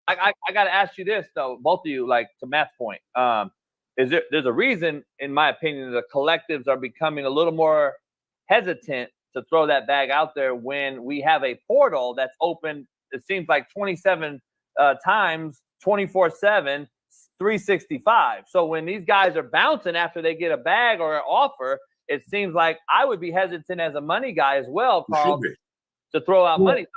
I got to ask you this though, both of you, like to Matt's point. There's a reason, in my opinion, the collectives are becoming a little more hesitant to throw that bag out there when we have a portal that's open. It seems like 27 times, 24/7, 365. So when these guys are bouncing after they get a bag or an offer, it seems like I would be hesitant as a money guy as well, Carl, to throw out money. So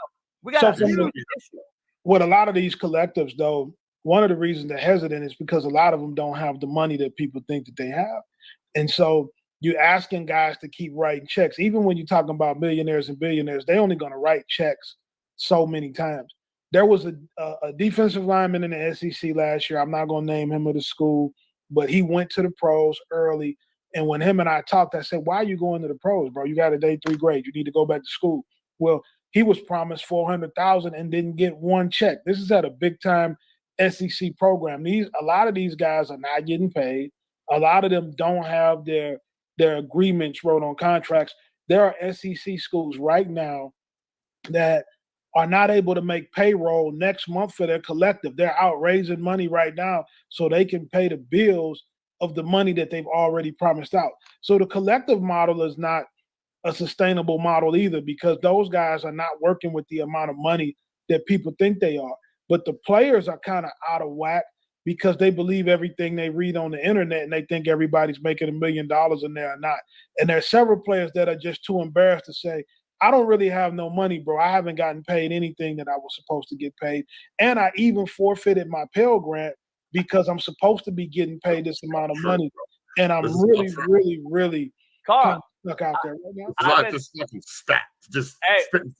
we got a huge issue. With a lot of these collectives, though, one of the reasons they're hesitant is because a lot of them don't have the money that people think that they have. And so you're asking guys to keep writing checks. Even when you're talking about millionaires and billionaires, they're only going to write checks so many times. There was a defensive lineman in the SEC last year. I'm not going to name him or the school, but he went to the pros early. And when him and I talked, I said, why are you going to the pros, bro? You got a day 3 grade. You need to go back to school. Well, he was promised $400,000 and didn't get one check. This is at a big-time SEC program. A lot of these guys are not getting paid. A lot of them don't have their agreements wrote on contracts. There are SEC schools right now that are not able to make payroll next month for their collective. They're out raising money right now so they can pay the bills of the money that they've already promised out. So the collective model is not a sustainable model either, because those guys are not working with the amount of money that people think they are. But the players are kind of out of whack because they believe everything they read on the internet and they think everybody's making $1 million and they're not. And there are several players that are just too embarrassed to say, I don't really have no money, bro. I haven't gotten paid anything that I was supposed to get paid. And I even forfeited my Pell Grant because I'm supposed to be getting paid this amount of money. And I'm really Carl, stuck out there right now. It's not just fucking spat. Just spitting.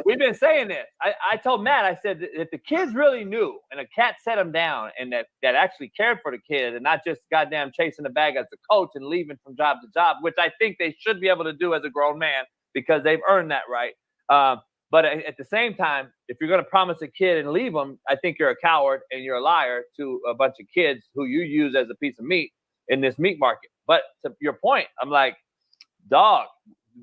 We've been saying this. I told Matt, I said, if the kids really knew and a cat set them down and that actually cared for the kid and not just goddamn chasing the bag as a coach and leaving from job to job, which I think they should be able to do as a grown man because they've earned that right. But at the same time, if you're going to promise a kid and leave them, I think you're a coward and you're a liar to a bunch of kids who you use as a piece of meat in this meat market. But to your point, I'm like, dog,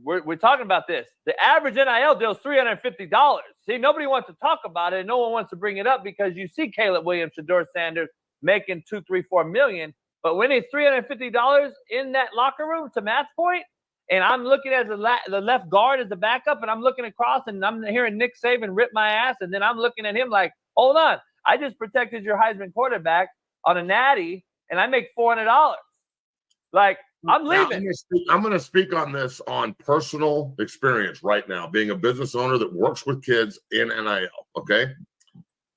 we're talking about this. The average NIL deal is $350. See, nobody wants to talk about it, and no one wants to bring it up because you see Caleb Williams, Shedeur Sanders making $2, $3, $4 million. But when it's $350 in that locker room, to Matt's point, and I'm looking at the left guard as the backup, and I'm looking across, and I'm hearing Nick Saban rip my ass, and then I'm looking at him like, hold on, I just protected your Heisman quarterback on a natty, and I make $400. Like, I'm leaving. I'm going to speak on this on personal experience right now, being a business owner that works with kids in NIL, okay?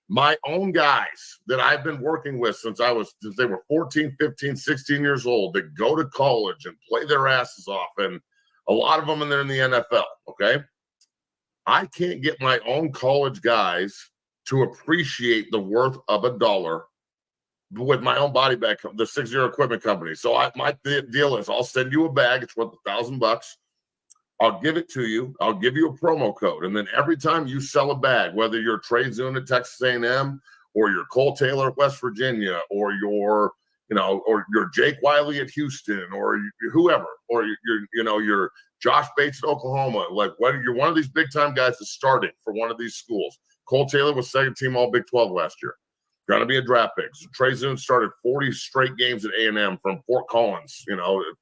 My own guys that I've been working with since they were 14, 15, 16 years old that go to college and play their asses off, and a lot of them they're in the NFL, okay? I can't get my own college guys to appreciate the worth of $1 with my own body bag, the 60 equipment company. So my deal is I'll send you a bag. It's worth $1,000. I'll give it to you. I'll give you a promo code. And then every time you sell a bag, whether you're Trey Zune at Texas A&M or you're Cole Taylor at West Virginia or you're Jake Wiley at Houston or whoever, or you're Josh Bates at Oklahoma, like whether you're one of these big time guys that started for one of these schools. Cole Taylor was second team all Big 12 last year. Going to be a draft pick. So Trey Zune started 40 straight games at A&M from Fort Collins.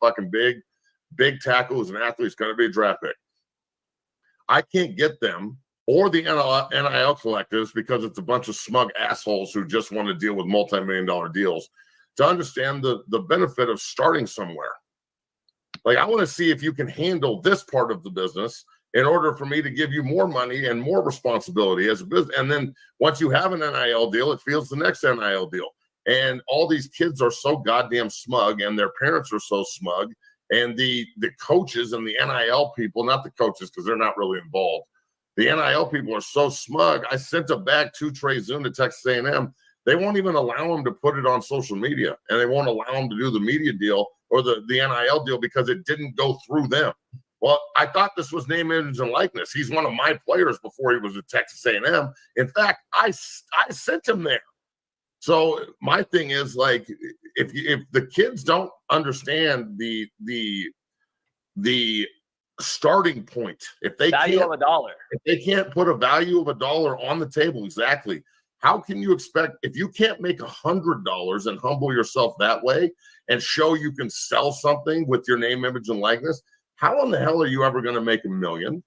Fucking big tackle as an athlete. Is going to be a draft pick. I can't get them or the NIL collectives because it's a bunch of smug assholes who just want to deal with multi-million-dollar deals to understand the benefit of starting somewhere. Like, I want to see if you can handle this part of the business in order for me to give you more money and more responsibility as a business. And then once you have an NIL deal, it feels the next NIL deal. And all these kids are so goddamn smug, and their parents are so smug. And the coaches and the NIL people, not the coaches because they're not really involved. The NIL people are so smug. I sent a bag to Trey Zune to Texas A&M. They won't even allow him to put it on social media, and they won't allow him to do the media deal or the NIL deal because it didn't go through them. Well, I thought this was name, image, and likeness. He's one of my players before he was at Texas A&M. In fact, I sent him there. So my thing is, like, if the kids don't understand the starting point, if they value of $1, if they can't put a value of $1 on the table, exactly, How can you expect, if you can't make $100 and humble yourself that way and show you can sell something with your name, image, and likeness, how in the hell are you ever going to make $1 million?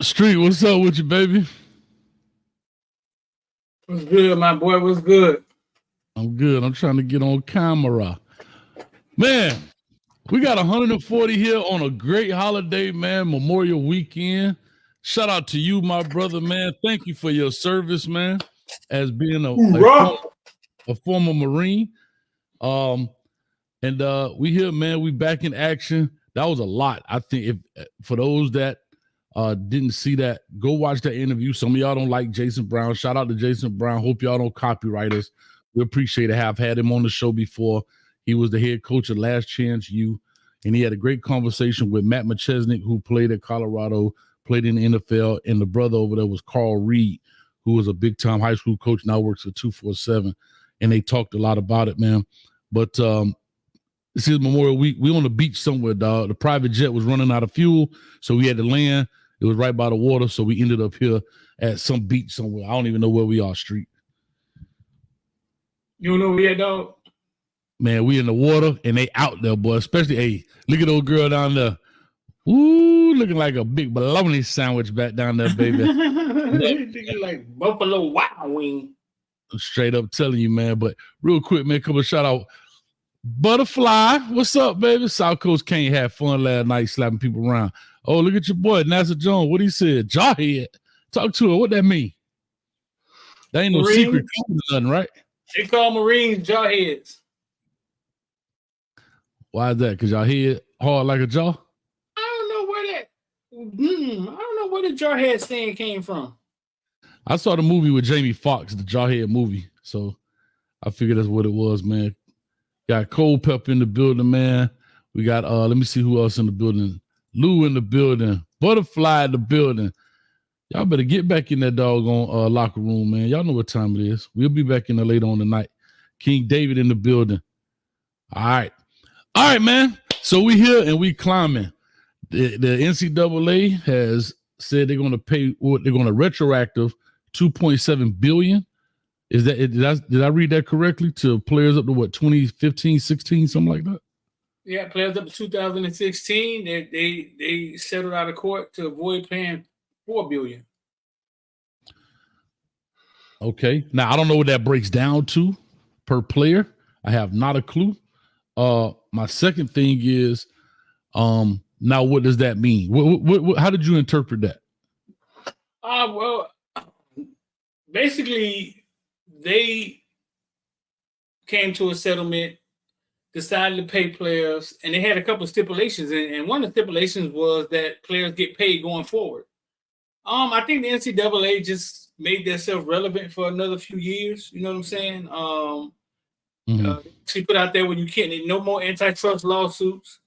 Street, what's up with you, baby? What's good, my boy? What's good? I'm good. I'm trying to get on camera. Man, we got 140 here on a great holiday, man, Memorial Weekend. Shout out to you, my brother, man. Thank you for your service, man, as being a former Marine. We here, man, we back in action. That was a lot. I think if for those that didn't see that, go watch that interview. Some of y'all don't like Jason Brown. Shout out to Jason Brown. Hope y'all don't copyright us. We appreciate it. Have had him on the show before. He was the head coach of Last Chance U, and he had a great conversation with Matt McChesnick, who played at Colorado, played in the NFL, and the brother over there was Carl Reed, who was a big-time high school coach, now works for 247, and they talked a lot about it, man. But this is Memorial Week. We on the beach somewhere, dog. The private jet was running out of fuel, so we had to land. It was right by the water, so we ended up here at some beach somewhere. I don't even know where we are, Street. You don't know where we at, dog? Man, we in the water, and they out there, boy. Especially, hey, look at old girl down there. Ooh, looking like a big bologna sandwich back down there, baby. Looking like Buffalo Wild Wing. I'm straight up telling you, man. But real quick, man, couple of shout out. Butterfly, what's up, baby? South Coast Kane had fun last night slapping people around. Oh, look at your boy, NASA Jones. What he said? Jawhead. Talk to her. What that mean? That ain't no Marines. secret or nothing, right? They call Marines jawheads. Why is that? Because y'all head hard like a jaw? I don't know where the jawhead saying came from. I saw the movie with Jamie Foxx, the Jawhead movie. So I figured that's what it was, man. Got Cold Pepper in the building, man. We got let me see who else in the building. Lou in the building, Butterfly in the building. Y'all better get back in that doggone locker room, man. Y'all know what time it is. We'll be back in there later on tonight. King David in the building. All right, man. So we here and we climbing. The NCAA has said they're going to pay. They're going to retroactive $2.7 billion. Did I read that correctly? To players up to what, 2015, 16, something like that? Yeah, players up to 2016. They settled out of court to avoid paying $4 billion. Okay. Now I don't know what that breaks down to per player. I have not a clue. My second thing is, now what does that mean? What how did you interpret that? Well, basically, they came to a settlement, decided to pay players, and they had a couple of stipulations. And one of the stipulations was that players get paid going forward. I think the NCAA just made themselves relevant for another few years. You know what I'm saying? She put out there when you can't, no more antitrust lawsuits.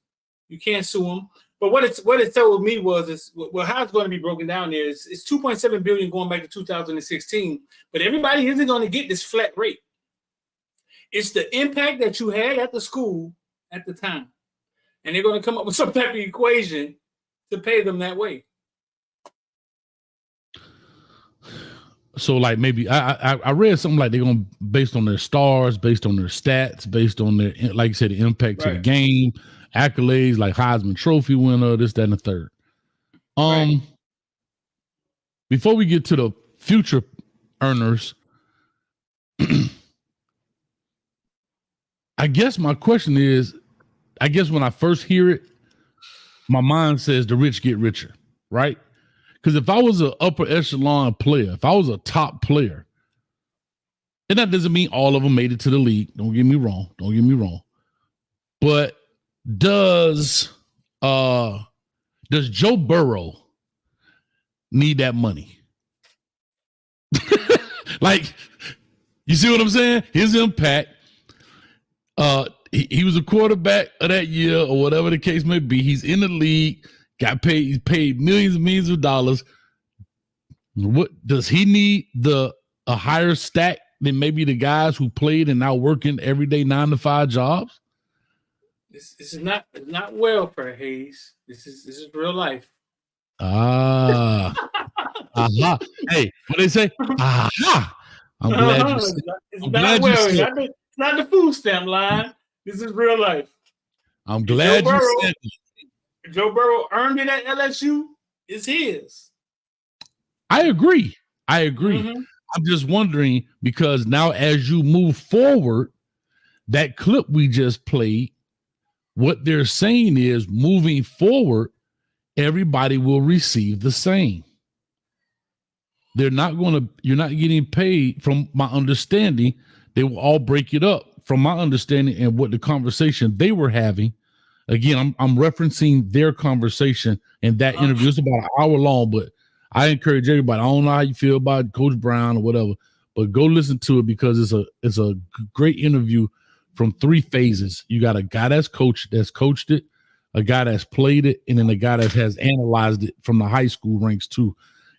You can't sue them. But what it told me was how it's going to be broken down is it's $2.7 billion going back to 2016. But everybody isn't going to get this flat rate. It's the impact that you had at the school at the time, and they're going to come up with some type of equation to pay them that way. So, like, maybe I read something like they're going to, based on their stars, based on their stats, based on their, like you said, the impact to the game, accolades like Heisman Trophy winner, this, that, and the third. Before we get to the future earners, I guess my question is, I guess when I first hear it, my mind says the rich get richer, right? Because if I was an upper echelon player, if I was a top player, and that doesn't mean all of them made it to the league. Don't get me wrong. But does Joe Burrow need that money? Like, you see what I'm saying? His impact. He was a quarterback of that year or whatever the case may be. He's in the league, got paid. He's paid millions and millions of dollars. What does he need? A higher stack than maybe the guys who played and now working everyday 9-to-5 jobs? This is not welfare, Hayes. This is real life. Ah, aha. Hey, what they say? Aha. I'm glad you said. It's I'm not glad you said. it's not the food stamp line. This is real life. I'm glad you said. Joe Burrow earned it at LSU. It's his. I agree. Mm-hmm. I'm just wondering because now as you move forward, that clip we just played, what they're saying is moving forward, everybody will receive the same. You're not getting paid from my understanding. They will all break it up from my understanding and what the conversation they were having. Again, I'm referencing their conversation in that interview. It's about an hour long, but I encourage everybody. I don't know how you feel about Coach Brown or whatever, but go listen to it because it's a great interview from 3 phases. You got a guy that's coached it, a guy that's played it, and then a guy that has analyzed it from the high school ranks too.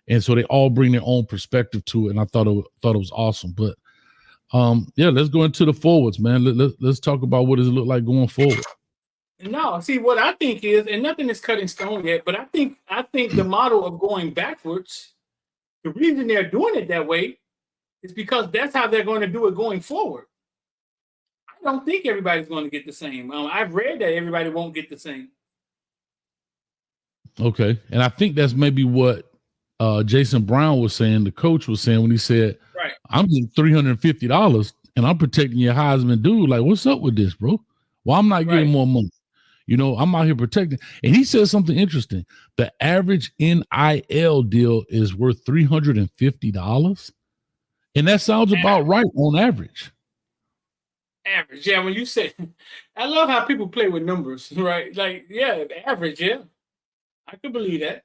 And so they all bring their own perspective to it, and I thought it was awesome. But yeah, let's go into the forwards, man. Let's talk about what does it look like going forward. No, see what I think is, and nothing is cut in stone yet, but I think the model of going backwards, the reason they're doing it that way is because that's how they're going to do it going forward. I don't think everybody's going to get the same. I've read that everybody won't get the same. Okay, and I think that's maybe what Jason Brown was saying, the coach was saying when he said, right, I'm getting $350 and I'm protecting your Heisman dude. Like, what's up with this, bro? Well, I'm not getting more money. You know, I'm out here protecting. And he said something interesting. The average NIL deal is worth $350. And that sounds about right on average. Average, yeah. When you say, I love how people play with numbers, right? Like, yeah, average, yeah. I could believe that.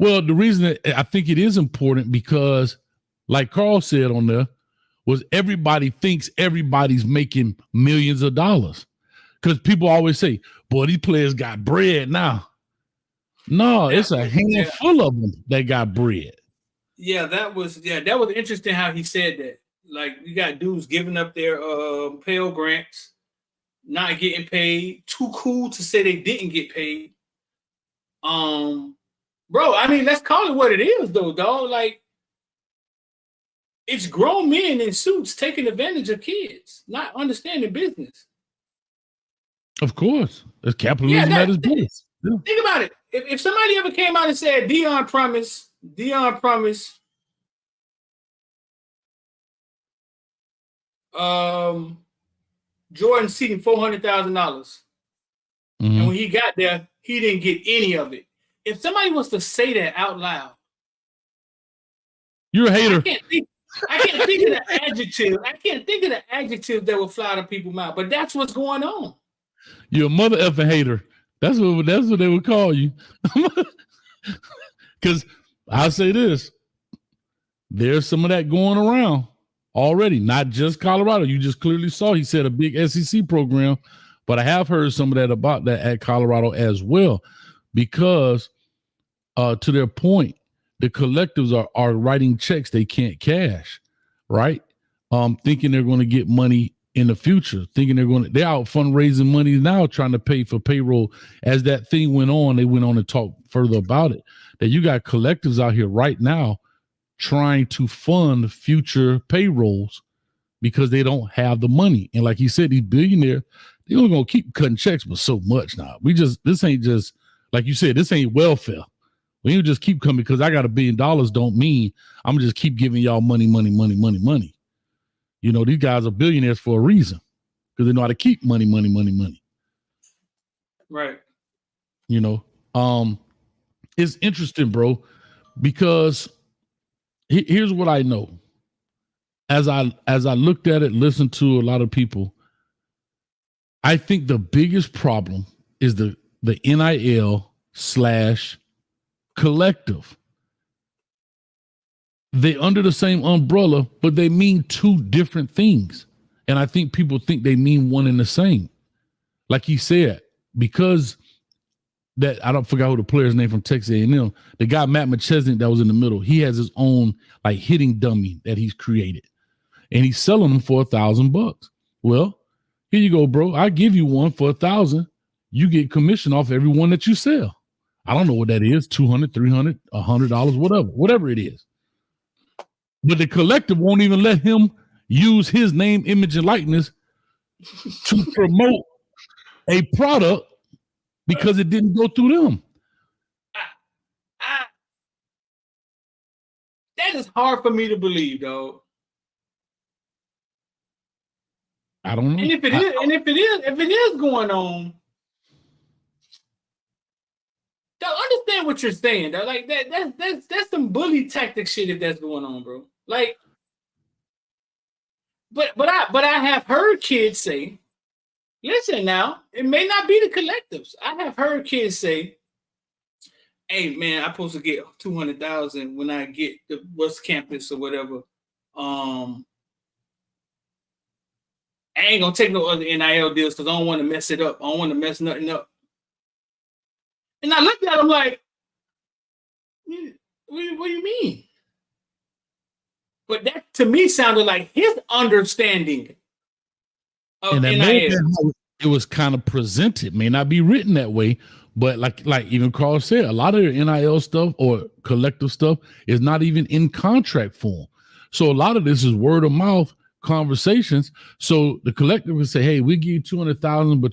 Well, the reason that I think it is important because, like Carl said on there, was everybody thinks everybody's making millions of dollars. Because people always say, boy, these players got bread now. No, it's a handful of them that got bread. Yeah, that was interesting how he said that. Like, you got dudes giving up their Pell Grants, not getting paid, too cool to say they didn't get paid. Bro, I mean, let's call it what it is, though, dog. Like, it's grown men in suits taking advantage of kids, not understanding business. Of course. It's capitalism at its best. Yeah. Think about it. If somebody ever came out and said, Dion promised Jordan Seaton $400,000. And when he got there, he didn't get any of it. If somebody was to say that out loud, you're a hater. I can't think of the adjective. I can't think of the adjective that will fly out of people's mouth. But that's what's going on. You're a mother effing hater. That's what they would call you. Because I'll say this. There's some of that going around already, not just Colorado. You just clearly saw he said a big SEC program, but I have heard some of that about that at Colorado as well, because to their point, the collectives are writing checks they can't cash, right? Thinking they're going to get money in the future, thinking they're out fundraising money now, trying to pay for payroll. As that thing went on, they went on to talk further about it, that you got collectives out here right now trying to fund future payrolls because they don't have the money. And like he said, these billionaires, they're only going to keep cutting checks, but so much now. This ain't just, like you said, this ain't welfare. When you just keep coming because I got $1 billion don't mean I'm going to just keep giving y'all money. You know, these guys are billionaires for a reason because they know how to keep money. Right. You know, it's interesting, bro, because here's what I know. As I looked at it, listened to a lot of people, I think the biggest problem is the NIL / collective. They under the same umbrella, but they mean 2 different things. And I think people think they mean one and the same. Like he said, because that, I don't forget who the player's name from Texas A&M, the guy Matt McChesney that was in the middle, he has his own like hitting dummy that he's created. And he's selling them for $1,000. Well, here you go, bro. I give you one for $1,000. You get commission off every one that you sell. I don't know what that is, $200, $300, $100, whatever it is. But the collective won't even let him use his name, image, and likeness to promote a product because it didn't go through them. That is hard for me to believe, though. I don't know. And if it is going on, don't understand what you're saying, though. Like that's some bully tactic shit if that's going on, bro. Like, but I have heard kids say, listen now, it may not be the collectives. I have heard kids say, hey man, I'm supposed to get 200,000 when I get the West Campus or whatever. I ain't gonna take no other NIL deals because I don't want to mess it up. I don't want to mess nothing up. And I looked at him like, what do you mean? But that to me sounded like his understanding of NIL. It was kind of presented, may not be written that way, but like even Carl said, a lot of the NIL stuff or collective stuff is not even in contract form. So a lot of this is word of mouth conversations. So the collective would say, hey, we give you 200,000, but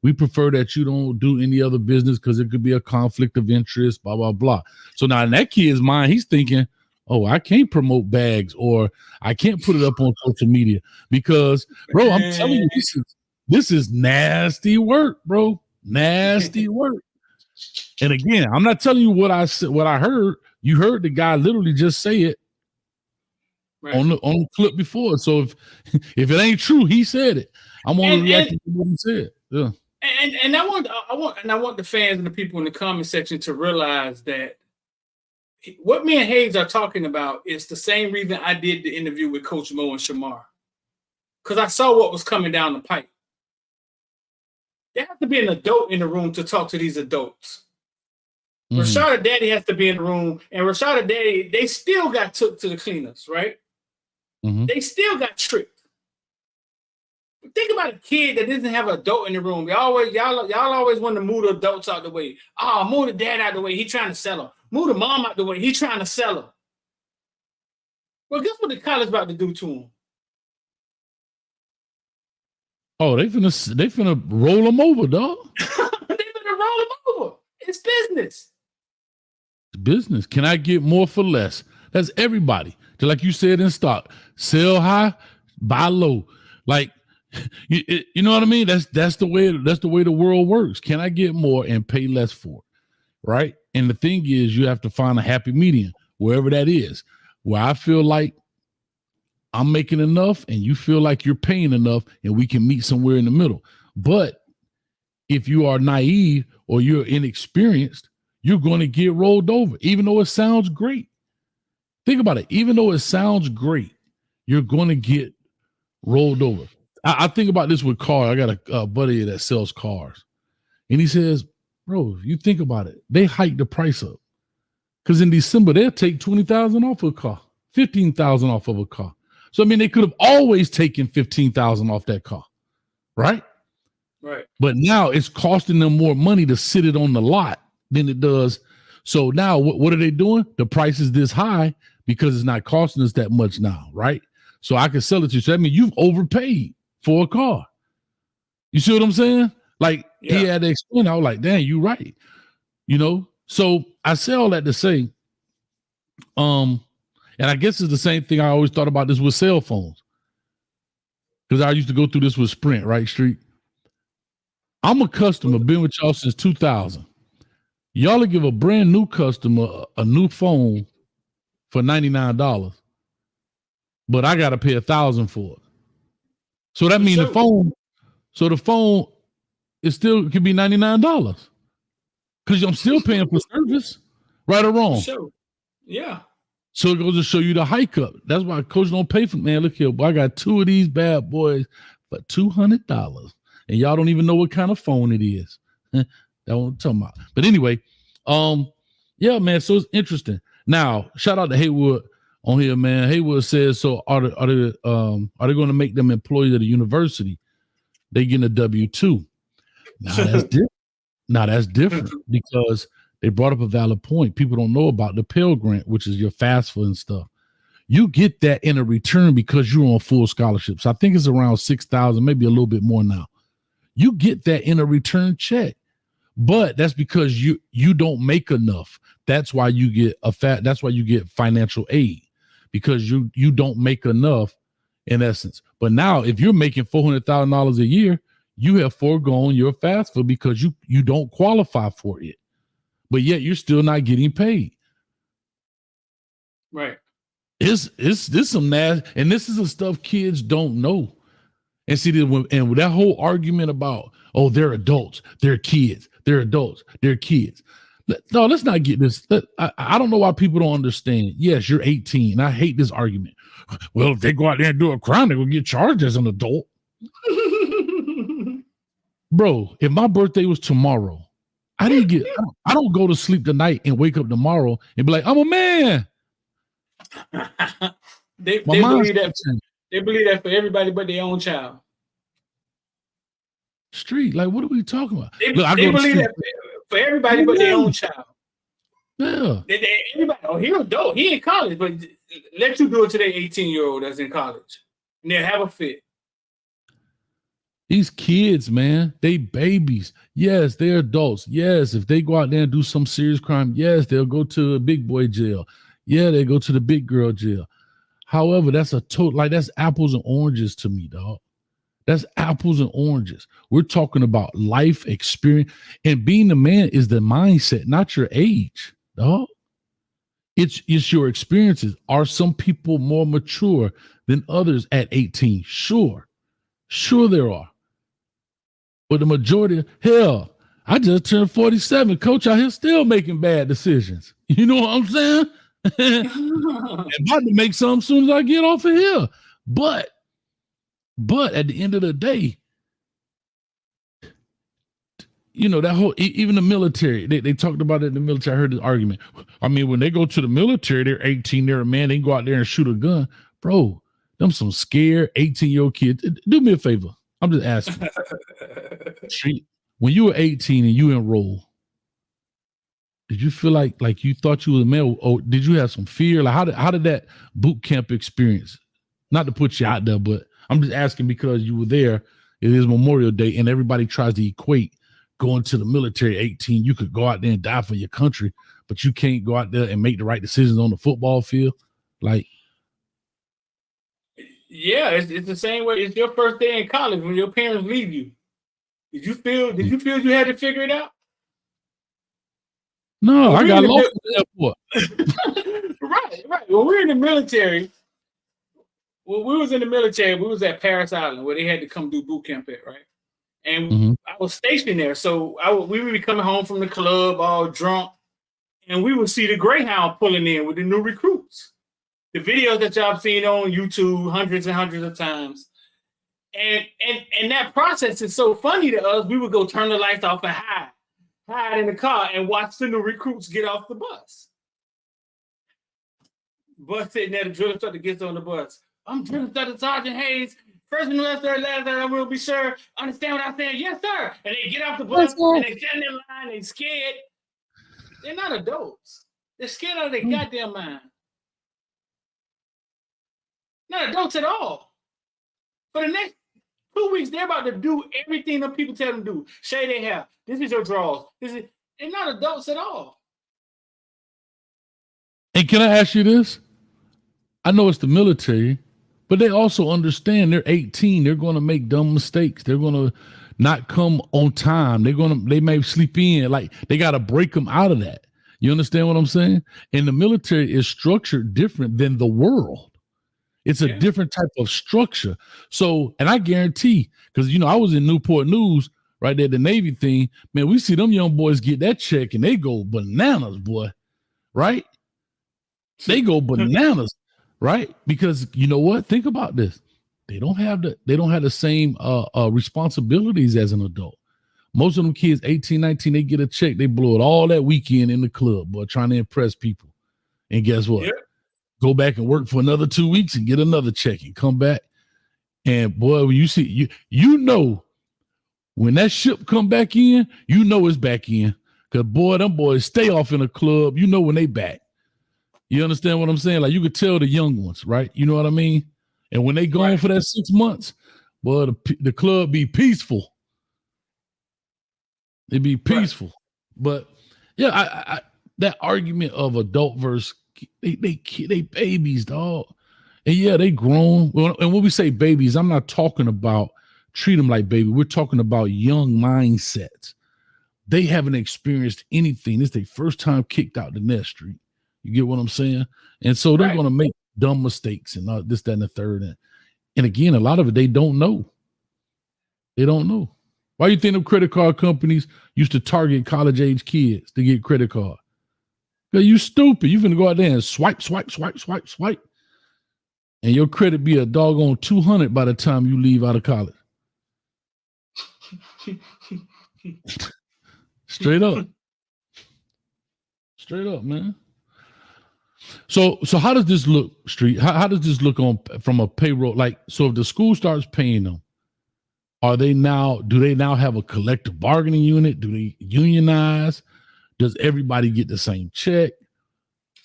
we prefer that you don't do any other business because it could be a conflict of interest, blah, blah, blah. So now in that kid's mind, he's thinking, oh, I can't promote bags or I can't put it up on social media because, bro, I'm telling you, this is nasty work, bro. Nasty work. And again, I'm not telling you what I said, what I heard. You heard the guy literally just say it. Right. On the clip before. So if it ain't true, he said it. I'm only reacting to what he said. Yeah. And I want the fans and the people in the comment section to realize that what me and Hayes are talking about is the same reason I did the interview with Coach Mo and Shamar. Because I saw what was coming down the pipe. There has to be an adult in the room to talk to these adults. Rashada Daddy has to be in the room, and Rashada Daddy, they still got took to the cleaners, right? Mm-hmm. They still got tricked. Think about a kid that doesn't have an adult in the room. Y'all always want to move the adults out the way. Oh, move the dad out the way. He trying to sell her. Move the mom out the way. He trying to sell her. Well, guess what the college about to do to him? Oh, they finna roll them over, dog. They finna roll them over. It's business. It's business. Can I get more for less? That's everybody. Just like you said in stock, sell high, buy low. Like you know what I mean? That's the way the world works. Can I get more and pay less for it? Right? And the thing is, you have to find a happy medium wherever that is. Where I feel like I'm making enough and you feel like you're paying enough and we can meet somewhere in the middle. But if you are naive or you're inexperienced, you're going to get rolled over, even though it sounds great. Think about it. Even though it sounds great, you're going to get rolled over. I think about this with cars. I got a buddy that sells cars. And he says, bro, if you think about it, they hike the price up. Because in December, they'll take $20,000 off of a car, $15,000 off of a car. So, I mean, they could have always taken $15,000 off that car, right? Right. But now it's costing them more money to sit it on the lot than it does. So now what are they doing? The price is this high because it's not costing us that much now, right? So I can sell it to you. So that means you've overpaid for a car. You see what I'm saying? Like he had to explain. I was like, dang, you right. You know? So I say all that to say, and I guess it's the same thing I always thought about this with cell phones. Because I used to go through this with Sprint, right, Street? I'm a customer, been with y'all since 2000. Y'all will give a brand new customer a new phone for $99, but I got to pay $1,000 for it. So that means the phone is still could be $99 because I'm still paying for service, right or wrong. Yeah. So it goes to show you the hike up. That's why Coach don't pay for. Man, look here, boy, I got 2 of these bad boys for $200, and y'all don't even know what kind of phone it is. That's what I'm talking about. But anyway, yeah, man. So it's interesting. Now, shout out to Haywood on here, man. Haywood says, so are they going to make them employees of the university? They getting a W-2. Now that's different. Now that's different because they brought up a valid point. People don't know about the Pell Grant, which is your FAFSA and stuff. You get that in a return because you're on full scholarships. I think it's around 6,000, maybe a little bit more now. You get that in a return check, but that's because you don't make enough. That's why you get that's why you get financial aid, because you don't make enough in essence. But now if you're making $400,000 a year, you have foregone your FAFSA because you don't qualify for it, but yet you're still not getting paid. Right. It's some nasty, and this is the stuff kids don't know. And see, and with that whole argument about, oh, they're adults, they're kids, they're adults, they're kids. No, let's not get this. I don't know why people don't understand. Yes, you're 18. I hate this argument. Well, if they go out there and do a crime, they're gonna get charged as an adult. Bro, if my birthday was tomorrow, I don't go to sleep tonight and wake up tomorrow and be like, I'm a man. They believe that for everybody but their own child. Street, like, what are we talking about? They believe that for everybody but their own child. Yeah. Everybody, oh, he's adult. He in college, but let you do it to their 18-year-old that's in college. And they'll have a fit. These kids, man, they babies. Yes, they're adults. Yes, if they go out there and do some serious crime, yes, they'll go to a big boy jail. Yeah, they go to the big girl jail. However, that's that's apples and oranges to me, dog. That's apples and oranges. We're talking about life experience, and being a man is the mindset, not your age, dog. It's your experiences. Are some people more mature than others at 18? Sure there are. But the majority, hell, I just turned 47. Coach out here still making bad decisions. You know what I'm saying? I'm about to make some as soon as I get off of here. But at the end of the day, you know, that whole, even the military, they talked about it in the military. I heard this argument. I mean, when they go to the military, they're 18, they're a man, they can go out there and shoot a gun. Bro, them some scared 18-year-old kids. Do me a favor. I'm just asking. When you were 18 and you enrolled, did you feel like you thought you was a male, or did you have some fear? Like how did that boot camp experience? Not to put you out there, but I'm just asking because you were there. It is Memorial Day, and everybody tries to equate going to the military at 18. You could go out there and die for your country, but you can't go out there and make the right decisions on the football field. Like, yeah, it's the same way. It's your first day in college when your parents leave you. Did you feel you had to figure it out? No, I got lost at the airport. Right. When we're in the military, when we was in the military, we was at Paris Island where they had to come do boot camp at, right? And I was stationed there. So we would be coming home from the club all drunk, and we would see the Greyhound pulling in with the new recruits. The videos that y'all have seen on YouTube hundreds and hundreds of times. And that process is so funny to us. We would go turn the lights off and hide in the car and watch the new recruits get off the bus. Bus sitting there, the drill instructor gets on the bus. I'm drill instructor Sergeant Hayes. First and last, third, last, I will be sure. Understand what I'm saying? Yes, sir. And they get off the bus and they stand in line. They scared. They're not adults. They're scared out of their goddamn mind. Not adults at all. For the next 2 weeks, they're about to do everything that people tell them to do. Shave their hair. This is your drawers. They're not adults at all. And can I ask you this? I know it's the military, but they also understand they're 18. They're going to make dumb mistakes. They're going to not come on time. They may sleep in. Like, they got to break them out of that. You understand what I'm saying? And the military is structured different than the world. It's a different type of structure. So, and I guarantee, because, you know, I was in Newport News right there, the Navy thing, man, we see them young boys get that check and they go bananas, boy, right? They go bananas, right? Because you know what? Think about this. They don't have the same responsibilities as an adult. Most of them kids, 18, 19, they get a check, they blow it all that weekend in the club, boy, trying to impress people. And guess what? Yeah. Go back and work for another 2 weeks and get another check and come back. And boy, when you see you know when that ship come back in, you know it's back in, Cause boy, them boys stay off in a club. You know when they back. You understand what I'm saying? Like you could tell the young ones, right? You know what I mean? And when they gone for that 6 months, boy, the club be peaceful. It be peaceful. Right. But yeah, I that argument of adult versus they babies, dog. And yeah, they grown. And when we say babies, I'm not talking about treat them like baby. We're talking about young mindsets. They haven't experienced anything. It's their first time kicked out the nest street. You get what I'm saying? And so they're going to make dumb mistakes and this, that, and the third. And again, a lot of it, they don't know. They don't know. Why do you think them credit card companies used to target college-age kids to get credit card? Because you stupid. You're going to go out there and swipe. And your credit be a doggone 200 by the time you leave out of college. Straight up, man. So how does this look, Street? How does this look from a payroll? Like, so if the school starts paying them, do they now have a collective bargaining unit? Do they unionize? Does everybody get the same check?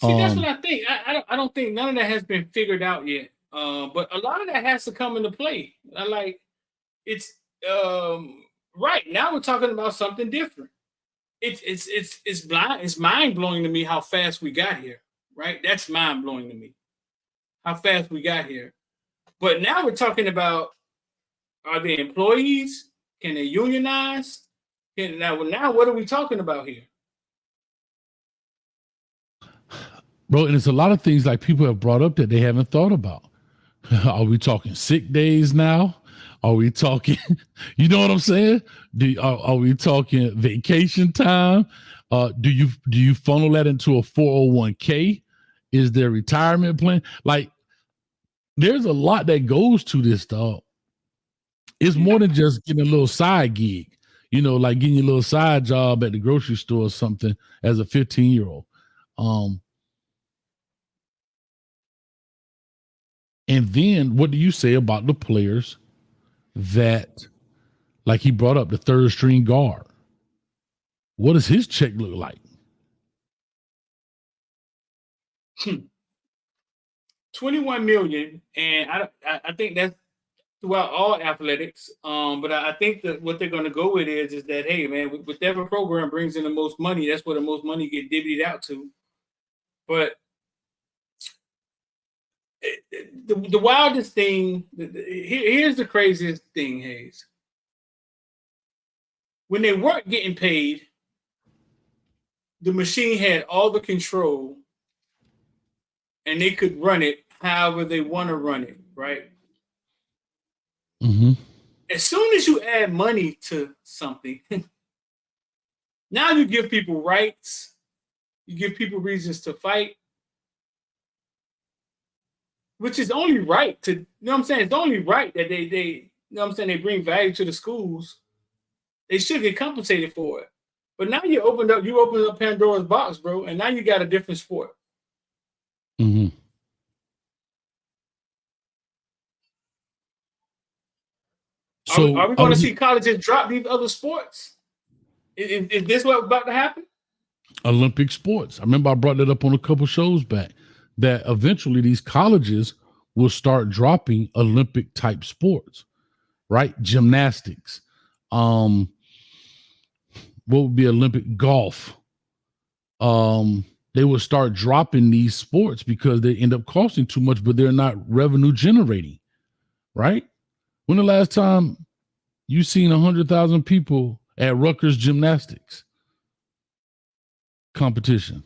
See, that's what I think. I don't think none of that has been figured out yet. But a lot of that has to come into play. It's right now we're talking about something different. It's blind. It's mind blowing to me how fast we got here. Right, that's mind blowing to me how fast we got here. But now we're talking about: are they employees? Can they unionize? Now what are we talking about here? Bro, and it's a lot of things like people have brought up that they haven't thought about. Are we talking sick days now? Are we talking, you know what I'm saying? Are we talking vacation time? Do you funnel that into a 401k? Is there retirement plan? Like, there's a lot that goes to this, dog. It's more than just getting a little side gig, like getting a little side job at the grocery store or something as a 15-year-old. And then what do you say about the players that, like he brought up, the third string guard? What does his check look like? 21 million, and I think that's throughout all athletics. But I think that what they're going to go with is that, hey, man, whichever program brings in the most money, that's where the most money get divvied out to. But the wildest thing, here's the craziest thing, Hayes. When they weren't getting paid, the machine had all the control and they could run it however they want to run it, right? Mm-hmm. As soon as you add money to something, now you give people rights, you give people reasons to fight, which is only right to, it's only right that they they bring value to the schools. They should get compensated for it. But now you opened up Pandora's box, bro, and now you got a different sport. Mm-hmm. So are we going to see colleges drop these other sports? Is this what's about to happen? Olympic sports. I remember I brought that up on a couple shows back, that eventually these colleges will start dropping Olympic type sports, right? Gymnastics. What would be Olympic golf? They will start dropping these sports because they end up costing too much, but they're not revenue generating, right? When the last time you seen 100,000 people at Rutgers gymnastics competition?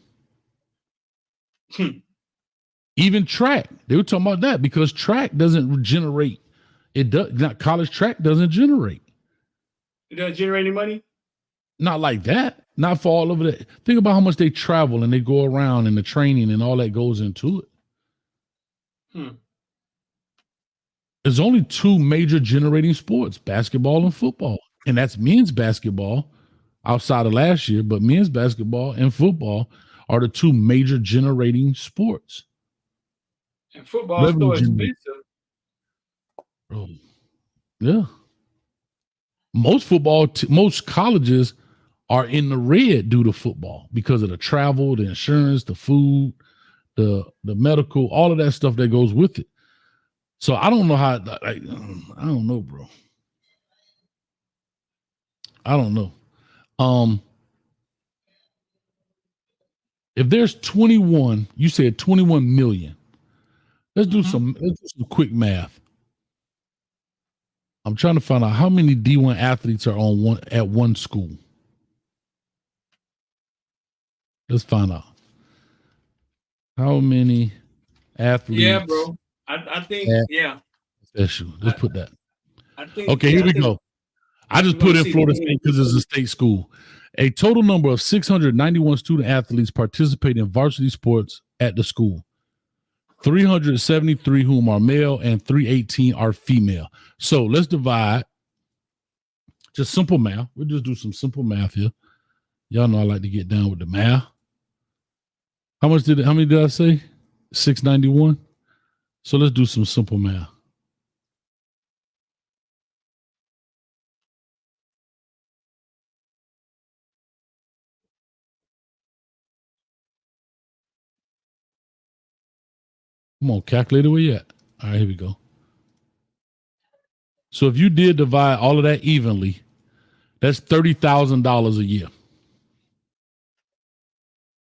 Even track, they were talking about that because track doesn't generate. College track doesn't generate. It doesn't generate any money? Not like that. Not for all of it. Think about how much they travel and they go around and the training and all that goes into it. There's only two major generating sports, basketball and football. And that's men's basketball outside of last year, but men's basketball and football are the two major generating sports. And football is so expensive. Yeah. Most colleges are in the red due to football because of the travel, the insurance, the food, the medical, all of that stuff that goes with it. So I don't know how, like, I don't know, bro. I don't know. If there's 21, you said 21 million. Let's do some quick math. I'm trying to find out how many D1 athletes are on one school. Let's find out. How many athletes? Yeah, bro. I think, yeah. FSU. Let's put that. I think. Okay, here we go. I just put in Florida State because it's a state school. A total number of 691 student athletes participate in varsity sports at the school. 373 whom are male and 318 are female. So let's divide. Just simple math. We'll just do some simple math here. Y'all know I like to get down with the math. How many did I say? 691. So let's do some simple math. Come on, calculator, where you at? All right, here we go. So if you did divide all of that evenly, that's $30,000 a year.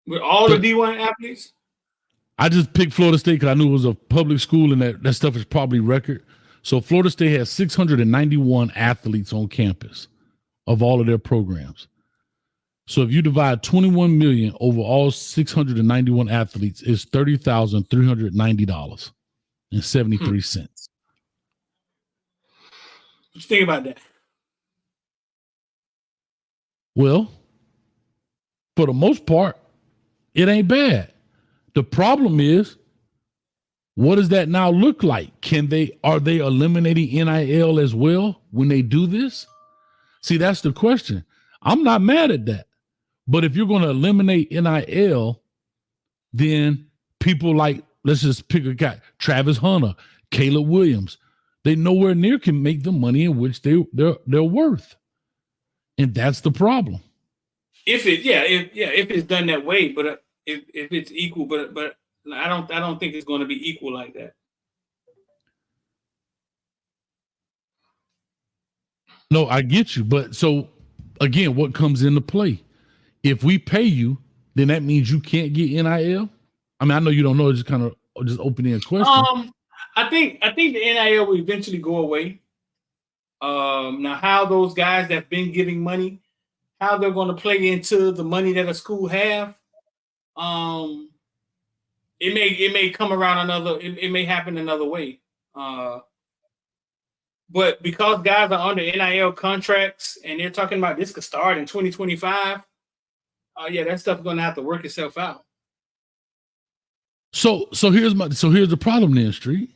With all the D1 athletes? I just picked Florida State because I knew it was a public school and that stuff is probably record. So Florida State has 691 athletes on campus of all of their programs. So if you divide 21 million over all 691 athletes, it's $30,390.73. What you think about that? Well, for the most part, it ain't bad. The problem is, what does that now look like? Are they eliminating NIL as well when they do this? See, that's the question. I'm not mad at that. But if you're going to eliminate NIL, then people like, let's just pick a guy, Travis Hunter, Caleb Williams, they nowhere near can make the money in which they're worth. And that's the problem. If it's done that way, but if it's equal, but I don't think it's going to be equal like that. No, I get you. But so again, what comes into play? If we pay you, then that means you can't get NIL. I mean, I know you don't know. It's just kind of just opening a question. I think the NIL will eventually go away. Now, how those guys that've been giving money, how they're going to play into the money that a school have, it may come around it may happen another way. But because guys are under NIL contracts and they're talking about this could start in 2025, that stuff's going to have to work itself out. So here's the problem then, Street.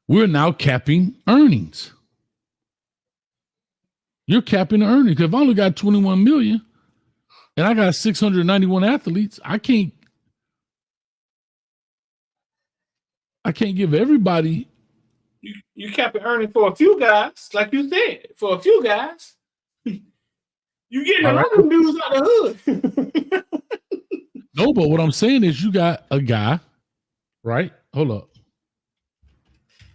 We're now capping earnings. You're capping the earnings. If I only got 21 million and I got 691 athletes, I can't give everybody. You capping earnings for a few guys, like you said, for a few guys. You getting a lot of dudes out of the hood. No, but what I'm saying is you got a guy, right? Hold up.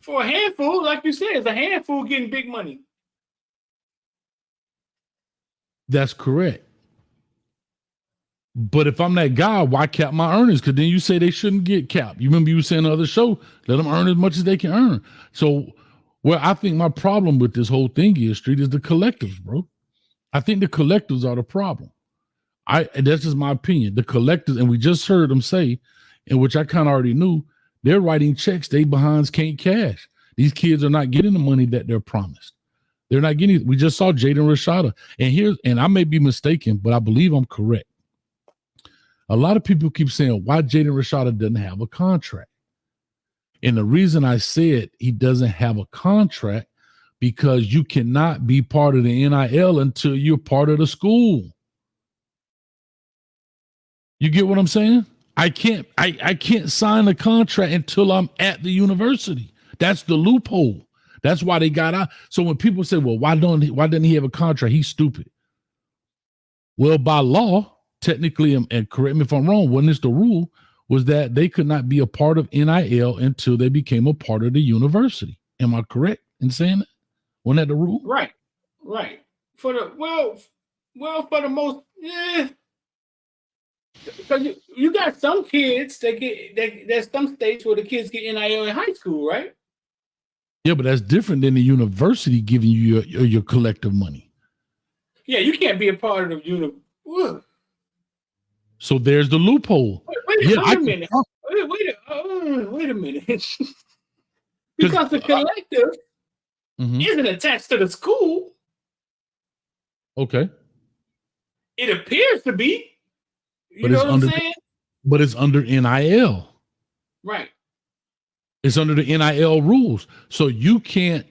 For a handful, like you said, it's a handful getting big money. That's correct. But if I'm that guy, why cap my earnings? Because then you say they shouldn't get capped. You remember you saying on the other show, let them earn as much as they can earn. So where I think my problem with this whole thing is, Street, is the collectives, bro. I think the collectives are the problem. That's just my opinion. The collectives, and we just heard them say, in which I kind of already knew, they're writing checks they behinds can't cash. These kids are not getting the money that they're promised. They're not getting. We just saw Jaden Rashada, and I may be mistaken, but I believe I'm correct. A lot of people keep saying why Jaden Rashada doesn't have a contract, and the reason I said he doesn't have a contract because you cannot be part of the NIL until you're part of the school. You get what I'm saying? I can't sign a contract until I'm at the university. That's the loophole. That's why they got out. So when people say, well, why doesn't he have a contract? He's stupid. Well, by law, technically, and correct me if I'm wrong, wasn't this the rule, was that they could not be a part of NIL until they became a part of the university. Am I correct in saying that? Wasn't that the rule? Right. For the for the most, yeah. Because you got some kids there's some states where the kids get NIL in high school, right? Yeah, but that's different than the university giving you your collective money. Yeah, you can't be a part of the university. So there's the loophole. Wait a minute. Wait a minute. Because the collective isn't attached to the school. Okay. It appears to be. You know what I'm saying? But it's under NIL. Right. It's under the NIL rules. So you can't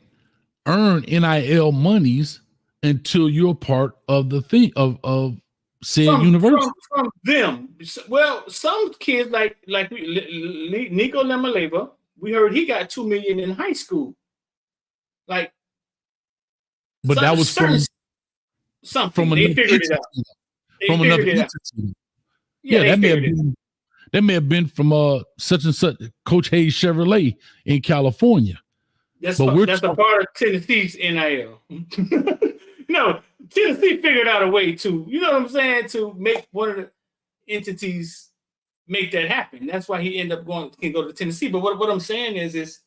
earn NIL monies until you're part of the thing of said university. From them. Well, some kids like Nico Lemaleva, we heard he got $2 million in high school. Like, but that was from something. From they figured it out. From another entity. Yeah, that may have been from such and such Coach Hayes Chevrolet in California. That's a part of Tennessee's NIL. No, Tennessee figured out a way to, you know what I'm saying, to make one of the entities make that happen. That's why he ended up can go to Tennessee. But what I'm saying is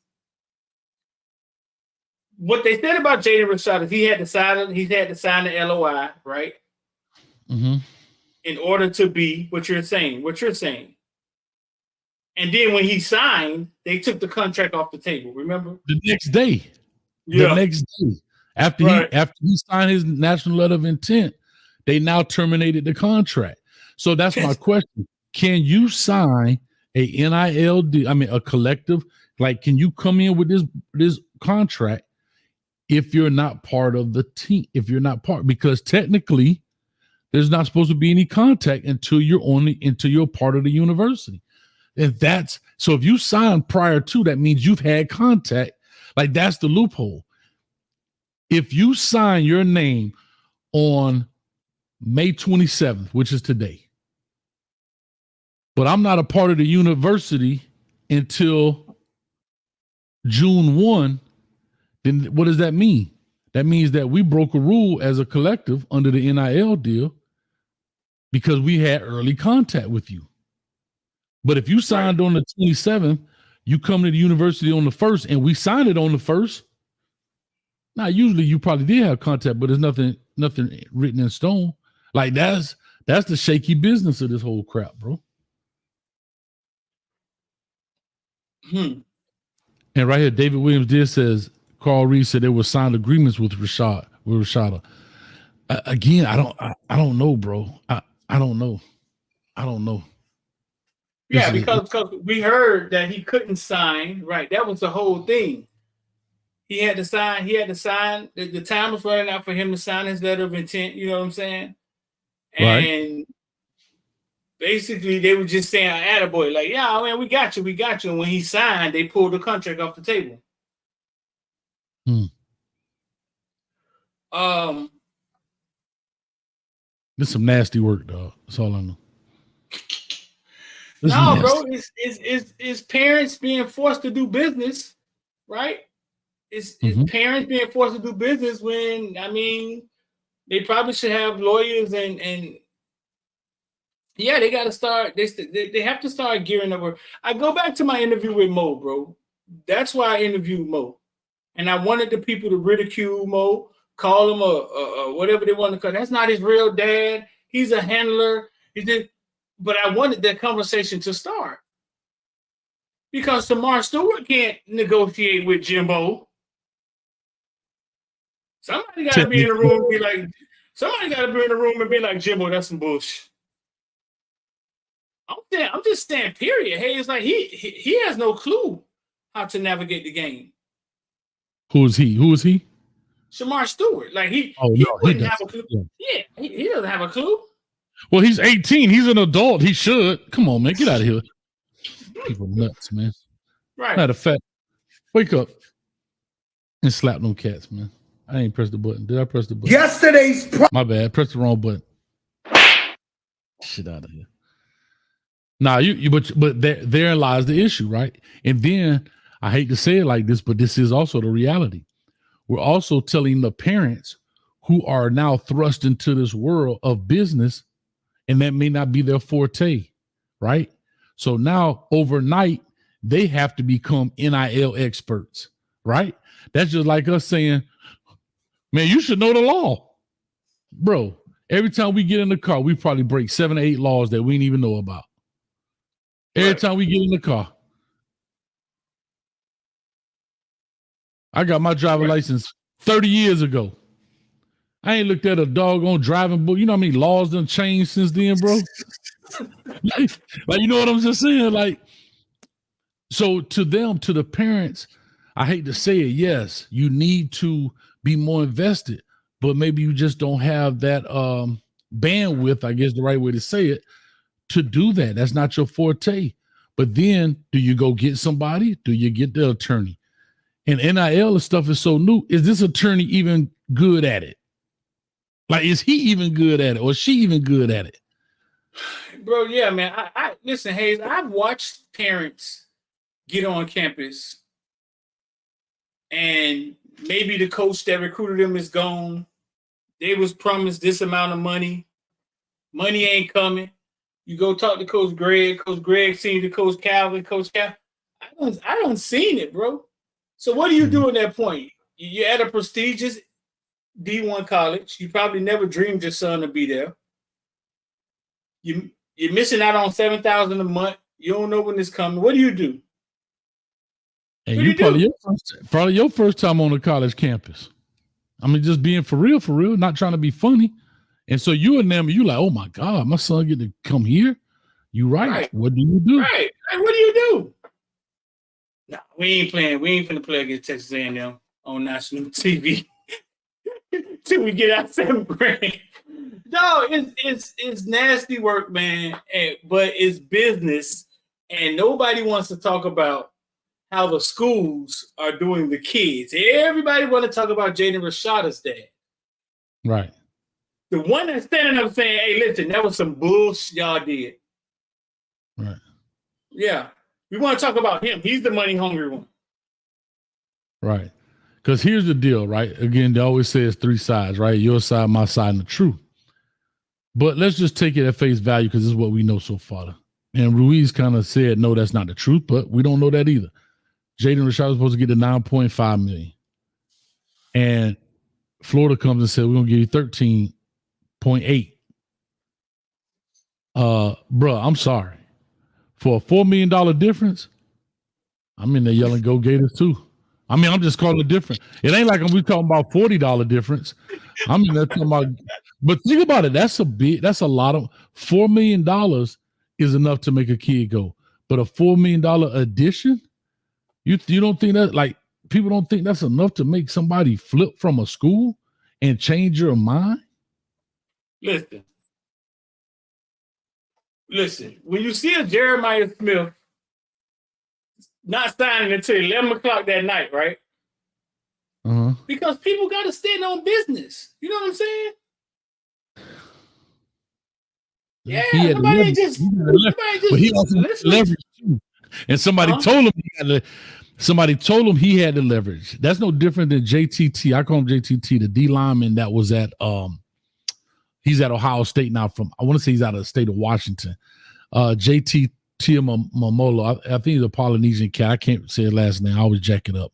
what they said about Jaden Rashada is he had to sign the LOI, right? Mm-hmm. In order to be what you're saying. And then when he signed, they took the contract off the table. Remember? The next day. Yeah. The next day. After he signed his national letter of intent, they now terminated the contract. So that's my question. Can you sign a NIL deal? I mean, a collective? Like, can you come in with this contract if you're not part of the team? If you're not part, because technically, there's not supposed to be any contact until you're part of the university. And so if you sign prior to, that means you've had contact. Like, that's the loophole. If you sign your name on May 27th, which is today, but I'm not a part of the university until June 1, then what does that mean? That means that we broke a rule as a collective under the NIL deal because we had early contact with you. But if you signed on the 27th, you come to the university on the 1st, and we signed it on the 1st. Now, usually you probably did have contact, but there's nothing written in stone. Like, that's the shaky business of this whole crap, bro. And right here, David Williams says Carl Reed said there were signed agreements with Rashada. Again, I don't know, bro. I don't know. Yeah, because we heard that he couldn't sign. Right, that was the whole thing. He had to sign. The time was running out for him to sign his letter of intent. You know what I'm saying? And basically, they were just saying, "Attaboy," like, "Yeah, man, we got you." And when he signed, they pulled the contract off the table. This is some nasty work, dog. That's all I know. No, bro, it's parents being forced to do business, right? It's parents being forced to do business when, I mean, they probably should have lawyers and yeah, they got to start. They have to start gearing up. I go back to my interview with Mo, bro. That's why I interviewed Mo, and I wanted the people to ridicule Mo, call him a whatever they want to call. That's not his real dad. He's a handler. But I wanted that conversation to start because Tamar Stewart can't negotiate with Jimbo. Somebody got to be in the room and be like, Jimbo, that's some bullshit. I'm just saying, period. Hey, it's like he has no clue how to navigate the game. Who is he? Shamar Stewart. Like he wouldn't have a clue. Yeah, he doesn't have a clue. Well, he's 18. He's an adult. He should. Come on, man. Get out of here. People nuts, man. Right. Matter of fact, wake up and slap them cats, man. I ain't pressed the button. Did I press the button? Yesterday's my bad. Press the wrong button. Shit out of here. Nah, but therein lies the issue, right? And then I hate to say it like this, but this is also the reality. We're also telling the parents who are now thrust into this world of business, and that may not be their forte, right? So now overnight, they have to become NIL experts, right? That's just like us saying, man, you should know the law. Bro, every time we get in the car, we probably break 7 or 8 laws that we didn't even know about. Every time we get in the car. I got my driver's license 30 years ago. I ain't looked at a doggone driving book. You know how many laws done changed since then, bro? like, you know what I'm just saying? Like, so to them, to the parents, I hate to say it, yes, you need to be more invested, but maybe you just don't have that bandwidth, I guess the right way to say it, to do that. That's not your forte. But then do you go get somebody? Do you get the attorney? And NIL stuff is so new. Is this attorney even good at it? Like, is he even good at it? Or is she even good at it? Bro, yeah, man. I listen, Hayes, I've watched parents get on campus and maybe the coach that recruited them is gone. They was promised this amount of money. Money ain't coming. You go talk to Coach Greg. Coach Greg seen to Coach Calvin. Coach Calvin. I don't seen it, bro. So what do you do at that point? You're at a prestigious D1 college. You probably never dreamed your son to be there. You're missing out on $7,000 a month. You don't know when it's coming. What do you do? And you probably your first time on a college campus. I mean, just being for real, not trying to be funny. And so you and them, you like, oh my God, my son get to come here. You right. What do you do? Right. What do you do? No, we ain't playing. We ain't finna play against Texas A&M on national TV till we get our 7th grade. No, it's nasty work, man. But it's business, and nobody wants to talk about how the schools are doing the kids. Everybody want to talk about Jaden Rashada's dad. Right. The one that's standing up saying, hey, listen, that was some bullshit y'all did. Right. Yeah. We want to talk about him. He's the money hungry one. Right. Because here's the deal, right? Again, they always say it's 3 sides, right? Your side, my side, and the truth. But let's just take it at face value because this is what we know so far. And Ruiz kind of said, no, that's not the truth, but we don't know that either. Jaden Rashada was supposed to get the $9.5 million. And Florida comes and said, we're going to give you $13.8. Bro, I'm sorry. For a $4 million difference, I'm in there yelling, go Gators too. I mean, I'm just calling it different. It ain't like we talking about $40 difference. I'm in there talking about, but think about it. That's a lot of $4 million is enough to make a kid go. But a $4 million addition, you don't think that, like, people don't think that's enough to make somebody flip from a school and change your mind? Listen, when you see a Jeremiah Smith not signing until 11 o'clock that night, right? Uh-huh. Because people got to stand on business. You know what I'm saying? Yeah, somebody just leverage too. And somebody told him he had the leverage. That's no different than JTT. I call him JTT, the D lineman that was at he's at Ohio State now I want to say he's out of the state of Washington. JT Mamolo, I think he's a Polynesian cat. I can't say his last name. I always jack it up.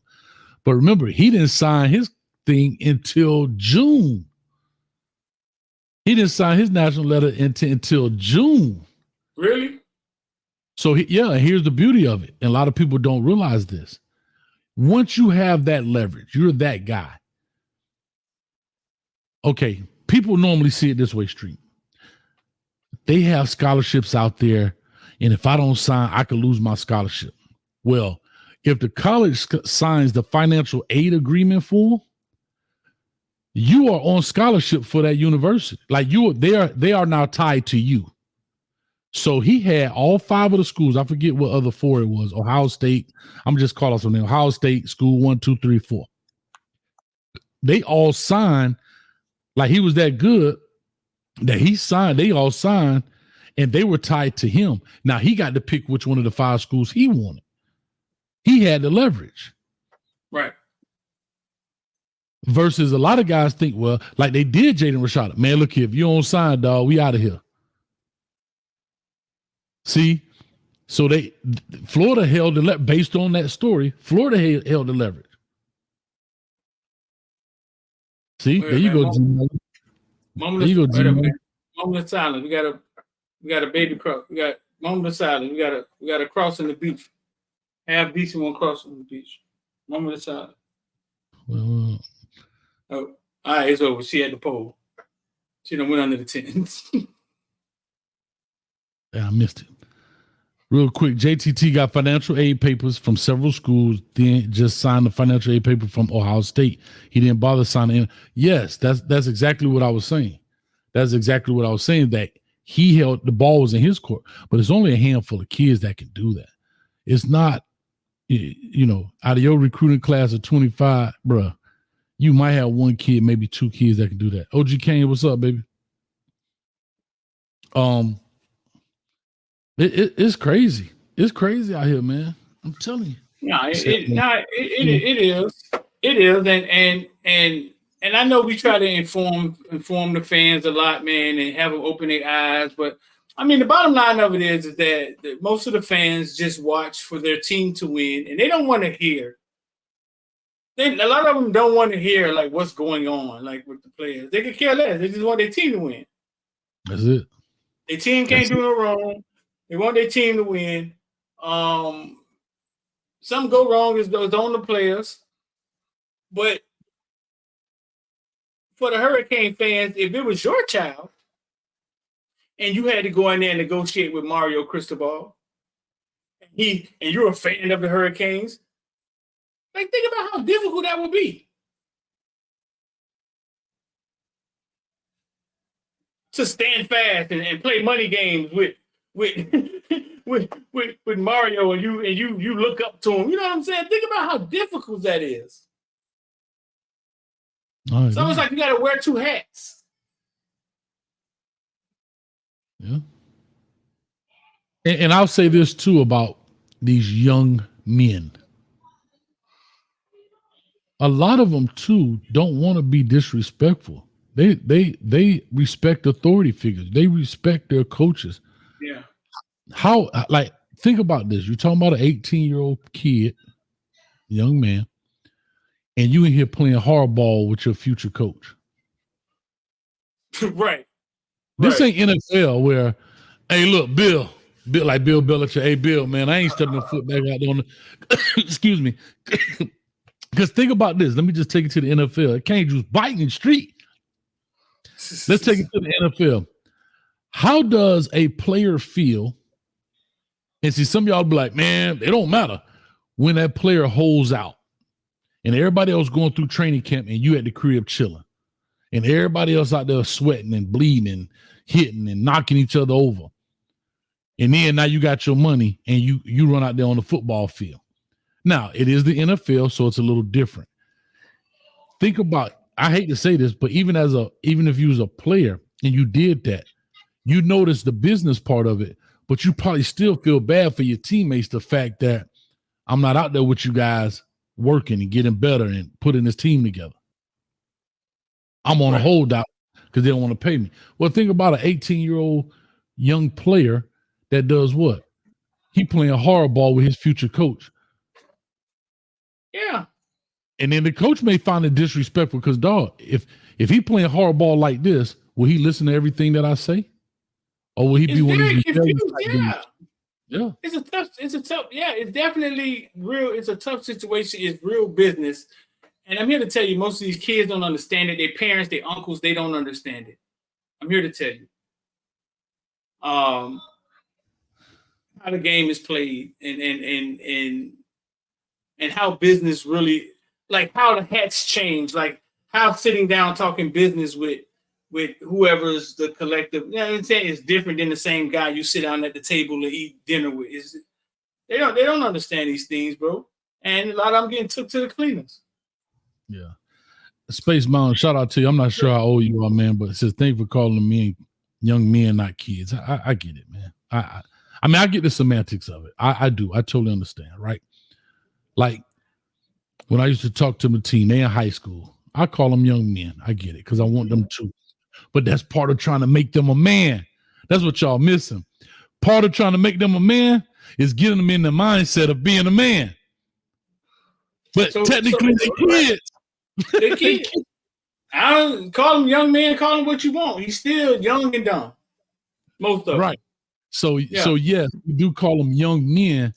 But remember, he didn't sign his thing until June. He didn't sign his national letter until June. Really? So, here's the beauty of it. And a lot of people don't realize this. Once you have that leverage, you're that guy. Okay, people normally see it this way, Street. They have scholarships out there, and if I don't sign, I could lose my scholarship. Well, if the college signs the financial aid agreement for, you are on scholarship for that university. Like they are now tied to you. So he had all 5 of the schools. I forget what other 4 it was. Ohio State. I'm just calling something. Ohio State, school 1, 2, 3, 4. They all signed, like he was that good that he signed. They all signed, and they were tied to him. Now he got to pick which one of the 5 schools he wanted. He had the leverage. Right. Versus a lot of guys think, well, like they did Jaden Rashada. Man, look here, if you don't sign, dog, we out of here. See? So Florida held the based on that story, Florida held the leverage. See, there you go, Jimmy. Moment of silence. We got a baby cross. We got moment of silence. We got a cross on the beach. Half beach and one cross on the beach. Moment of silence. Well, oh, all right, it's over. She had the pole. She done went under the tent. Yeah, I missed it. Real quick, JTT got financial aid papers from several schools, then just signed the financial aid paper from Ohio State. He didn't bother signing in. Yes, that's exactly what I was saying. That's exactly what I was saying, that he held the ball was in his court, but it's only a handful of kids that can do that. It's not, out of your recruiting class of 25, bruh, you might have 1 kid, maybe 2 kids that can do that. OG Kane, what's up, baby? It's crazy. It's crazy out here, man. I'm telling you. It is. It is. And I know we try to inform the fans a lot, man, and have them open their eyes. But I mean, the bottom line of it is that most of the fans just watch for their team to win, and they don't want to hear. A lot of them don't want to hear like what's going on, like with the players. They could care less. They just want their team to win. That's it. Their team can't do no wrong. They want their team to win. Something go wrong is on the players. But for the Hurricane fans, if it was your child and you had to go in there and negotiate with Mario Cristobal, and you're a fan of the Hurricanes, like think about how difficult that would be. To stand fast and play money games with Mario, and you look up to him. You know what I'm saying? Think about how difficult that is. It's almost like you got to wear 2 hats. Yeah. And I'll say this too about these young men. A lot of them too don't want to be disrespectful. They respect authority figures. They respect their coaches. Yeah. How, like, think about this. You're talking about an 18-year-old kid, young man, and you in here playing hardball with your future coach. Right. This ain't NFL where, hey, look, Bill like Bill Belichick. Hey, Bill, man, I ain't stepping the foot back out there on the excuse me. Because think about this. Let me just take it to the NFL. It can't just bite in the street. Let's take it to the NFL. How does a player feel? And see, some of y'all be like, man, it don't matter when that player holds out and everybody else going through training camp and you at the crib chilling and everybody else out there sweating and bleeding and hitting and knocking each other over. And then now you got your money and you run out there on the football field. Now, it is the NFL, so it's a little different. Think about, I hate to say this, but even if you was a player and you did that, you notice the business part of it, but you probably still feel bad for your teammates, the fact that I'm not out there with you guys working and getting better and putting this team together. I'm on a holdout because they don't want to pay me. Well, think about an 18-year-old young player that does what? He playing hardball with his future coach. Yeah. And then the coach may find it disrespectful because, dog, if he playing hardball like this, will he listen to everything that I say? Or will he be one of these? Yeah. Yeah. It's definitely real. It's a tough situation. It's real business. And I'm here to tell you, most of these kids don't understand it. Their parents, their uncles, they don't understand it. I'm here to tell you. How the game is played and how business really, like how the hats change, like how sitting down talking business with whoever's the collective, you know what I'm saying, is different than the same guy you sit down at the table and eat dinner with. They don't understand these things, bro. And a lot of them getting took to the cleaners. Yeah. Space Mountain, shout out to you. I'm not sure how old you are, man, but it says thank you for calling me young men, not kids. I get it, man. I mean, I get the semantics of it. I do. I totally understand, right? Like when I used to talk to my teen, they in high school. I call them young men. I get it because I want them to. But that's part of trying to make them a man. That's what y'all missing. Part of trying to make them a man is getting them in the mindset of being a man. But technically, they're kids. They're kids. I don't call him young man. Call him what you want. He's still young and dumb. Most of them. Right. So yes, we do call them young men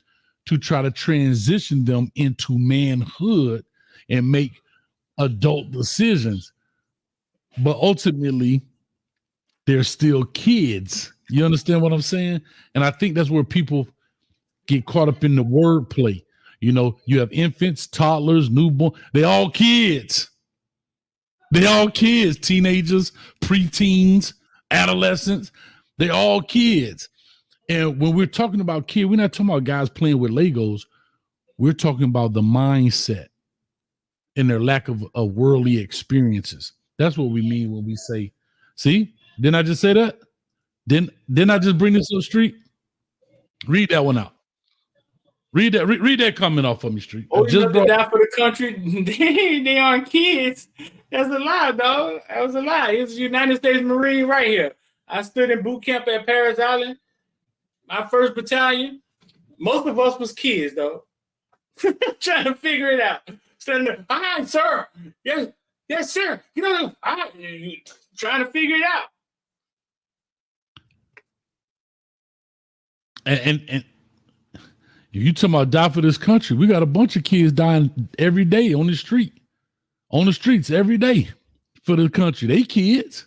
to try to transition them into manhood and make adult decisions. But ultimately, they're still kids. You understand what I'm saying? And I think that's where people get caught up in the wordplay. You know, you have infants, toddlers, newborn. They all kids. They all kids, teenagers, preteens, adolescents. They all kids. And when we're talking about kids, we're not talking about guys playing with Legos. We're talking about the mindset and their lack of worldly experiences. That's what we mean when we say, see, didn't I just say that? Didn't I just bring this up, Street? Read that one out. Read that comment off of me, Street. Oh, you know, die for the country. They aren't kids. That's a lie, dog. That was a lie. It's a United States Marine right here. I stood in boot camp at Paris Island. My first battalion. Most of us was kids, though. Trying to figure it out. Standing there, hi, sir. Yes, sir. You know, trying to figure it out. And if you talking about die for this country, we got a bunch of kids dying every day on the streets every day for the country. They kids,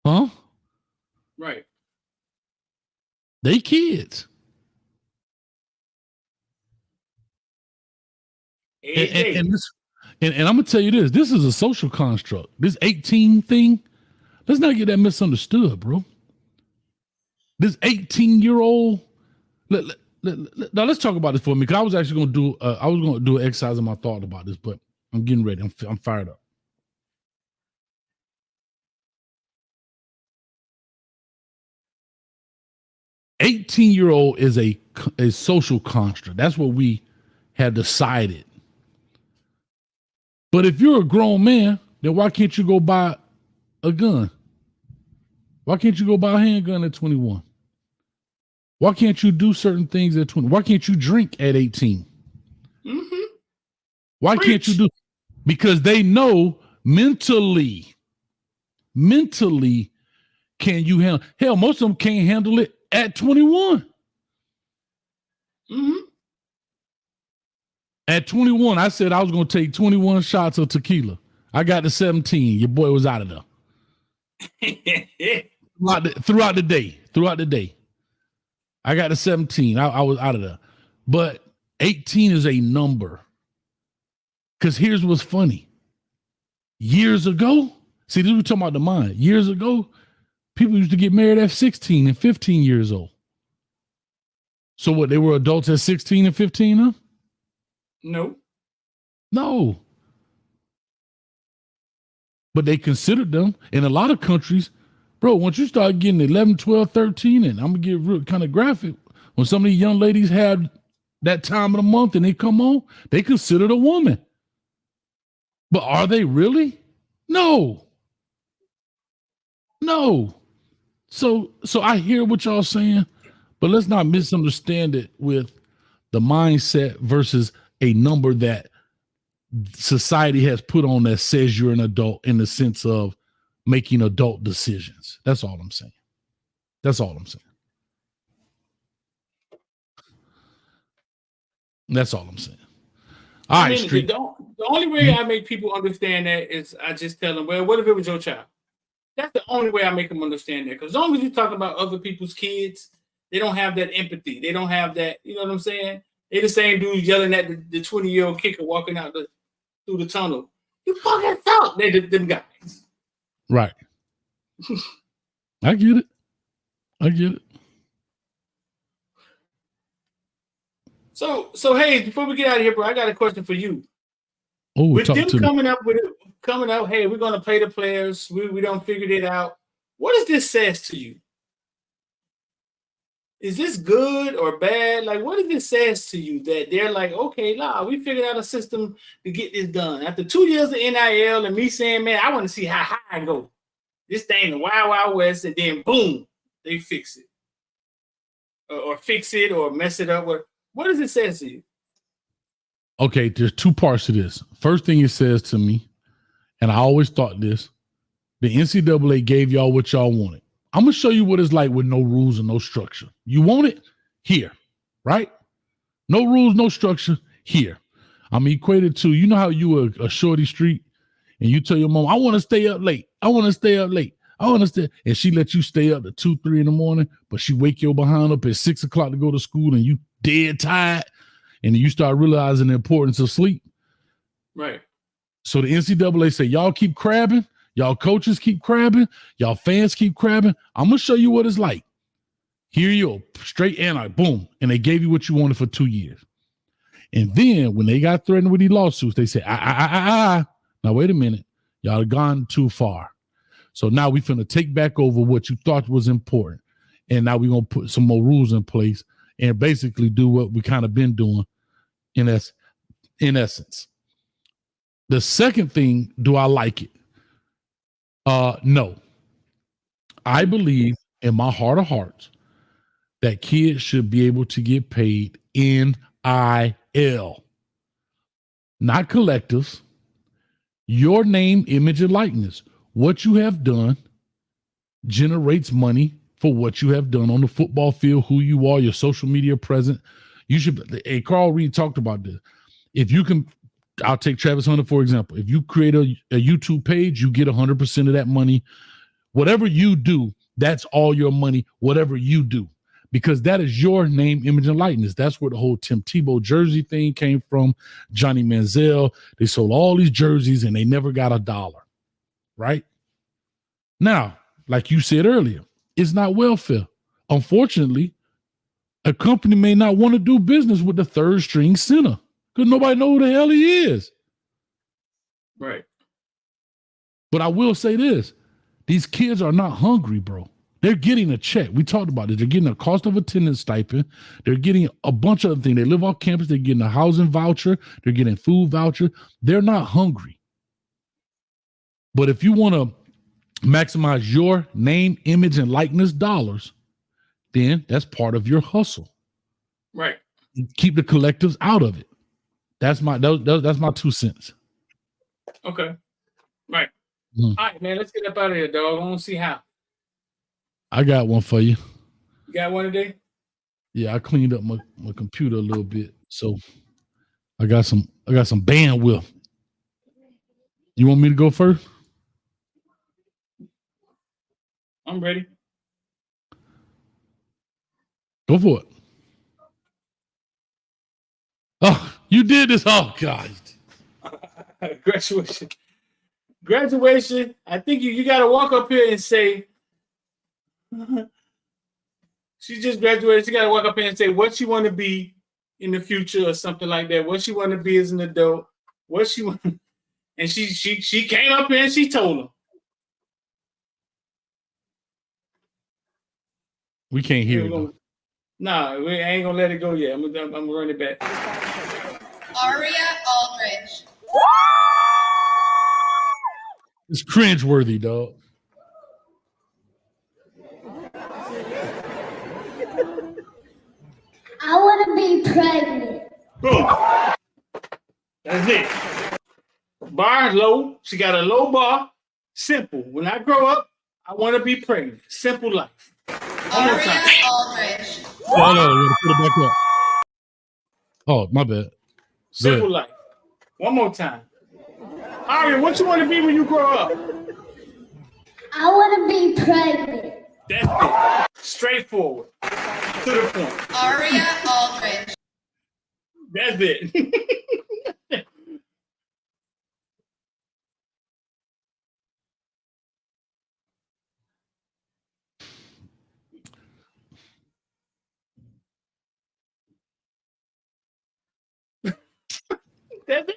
huh? Right. They kids. And I'm gonna tell you this. This is a social construct. This 18 thing. Let's not get that misunderstood, bro. This 18-year-old. Now let's talk about this for me, because I was actually going to do. I was going to do an exercise in my thought about this, but I'm getting ready. I'm fired up. $18-year-old is a social construct. That's what we had decided. But if you're a grown man, then why can't you go buy a gun? Why can't you go buy a handgun at 21? Why can't you do certain things at 20? Why can't you drink at 18? Mm-hmm. Why can't you do? Because they know mentally, can you handle? Hell, most of them can't handle it at 21. Mm-hmm. At 21, I said I was going to take 21 shots of tequila. I got to 17. Your boy was out of there. Throughout the day. I got to 17. I was out of there. But 18 is a number. Because here's what's funny. Years ago, see, this we're talking about the mind. Years ago, people used to get married at 16 and 15 years old. So what, they were adults at 16 and 15, huh? No. But they considered them in a lot of countries. Bro, once you start getting 11, 12, 13, and I'm going to get real kind of graphic, when some of these young ladies have that time of the month and they come on, they considered a woman. But are they really? No. So I hear what y'all saying, but let's not misunderstand it with the mindset versus a number that society has put on that says you're an adult in the sense of making adult decisions. That's all I'm saying. All right, Street. The only way I make people understand that is I just tell them, well, what if it was your child? That's the only way I make them understand that. Because as long as you're talking about other people's kids, they don't have that empathy. They don't have that, you know what I'm saying? They the same dudes yelling at the 20-year-old kicker walking out through the tunnel. You fucking suck. They them guys. Right. I get it. So hey, before we get out of here, bro, I got a question for you. Oh, with them coming up, hey, we're gonna pay the players. We don't figured it out. What does this says to you? Is this good or bad? Like, what does this says to you that they're like, okay, we figured out a system to get this done. After 2 years of NIL and me saying, man, I want to see how high I go. This thing, the Wild Wild West, and then boom, they fix it. Or fix it or mess it up. What does it say to you? Okay, there's two parts to this. First thing it says to me, and I always thought this, the NCAA gave y'all what y'all wanted. I'm going to show you what it's like with no rules and no structure. You want it? Here, right? No rules, no structure, here. I'm equated to, you know how you were a shorty street and you tell your mom, I want to stay up late. I want to stay up late. I want to stay. And she let you stay up to 2, 3 in the morning, but she wake your behind up at 6 o'clock to go to school and you dead tired. And then you start realizing the importance of sleep. Right. So the NCAA say, y'all keep crabbing. Y'all coaches keep crabbing. Y'all fans keep crabbing. I'm going to show you what it's like. Here you go. Straight anti, boom. And they gave you what you wanted for 2 years. And then when they got threatened with these lawsuits, they said, now wait a minute. Y'all have gone too far. So now we finna take back over what you thought was important. And now we're going to put some more rules in place and basically do what we kind of been doing in essence. The second thing, do I like it? No. I believe in my heart of hearts that kids should be able to get paid NIL, not collectives. Your name, image, and likeness. What you have done generates money for what you have done on the football field, who you are, your social media presence. You should. Hey, Carl Reed talked about this. If you can, I'll take Travis Hunter, for example. If you create a YouTube page, you get 100% of that money. Whatever you do, that's all your money, whatever you do, because that is your name, image, and likeness. That's where the whole Tim Tebow jersey thing came from. Johnny Manziel, they sold all these jerseys and they never got $1, right? Now, like you said earlier, it's not welfare. Unfortunately, a company may not want to do business with the third string center because nobody knows who the hell he is. Right. But I will say this. These kids are not hungry, bro. They're getting a check. We talked about it. They're getting a cost of attendance stipend. They're getting a bunch of other things. They live off campus. They're getting a housing voucher. They're getting food voucher. They're not hungry. But if you want to maximize your name, image, and likeness dollars, then that's part of your hustle. Right. Keep the collectives out of it. That's my 2 cents. Okay. Right. All right, man. Let's get up out of here, dog. I don't see how. I got one for you. You got one today? Yeah, I cleaned up my computer a little bit, so I got some bandwidth. You want me to go first? I'm ready. Go for it. Oh, you did this. Oh, God. Graduation. I think you got to walk up here and say, she just graduated. She got to walk up here and say what she want to be in the future or something like that. What she want to be as an adult. What she want. And she came up here and she told him. We can't hear it. Nah, we ain't gonna let it go yet. I'm gonna run it back. Aria Aldridge. It's cringeworthy, dog. I want to be pregnant. Boom. That's it. Bar low. She got a low bar. Simple. When I grow up, I want to be pregnant. Simple life. Aria Aldridge. Oh, no, we gotta put it back up. Oh, my bad. Simple life. One more time. Aria, what you want to be when you grow up? I want to be pregnant. That's it. Straightforward. To the point. Aria Aldridge. That's it. That's it.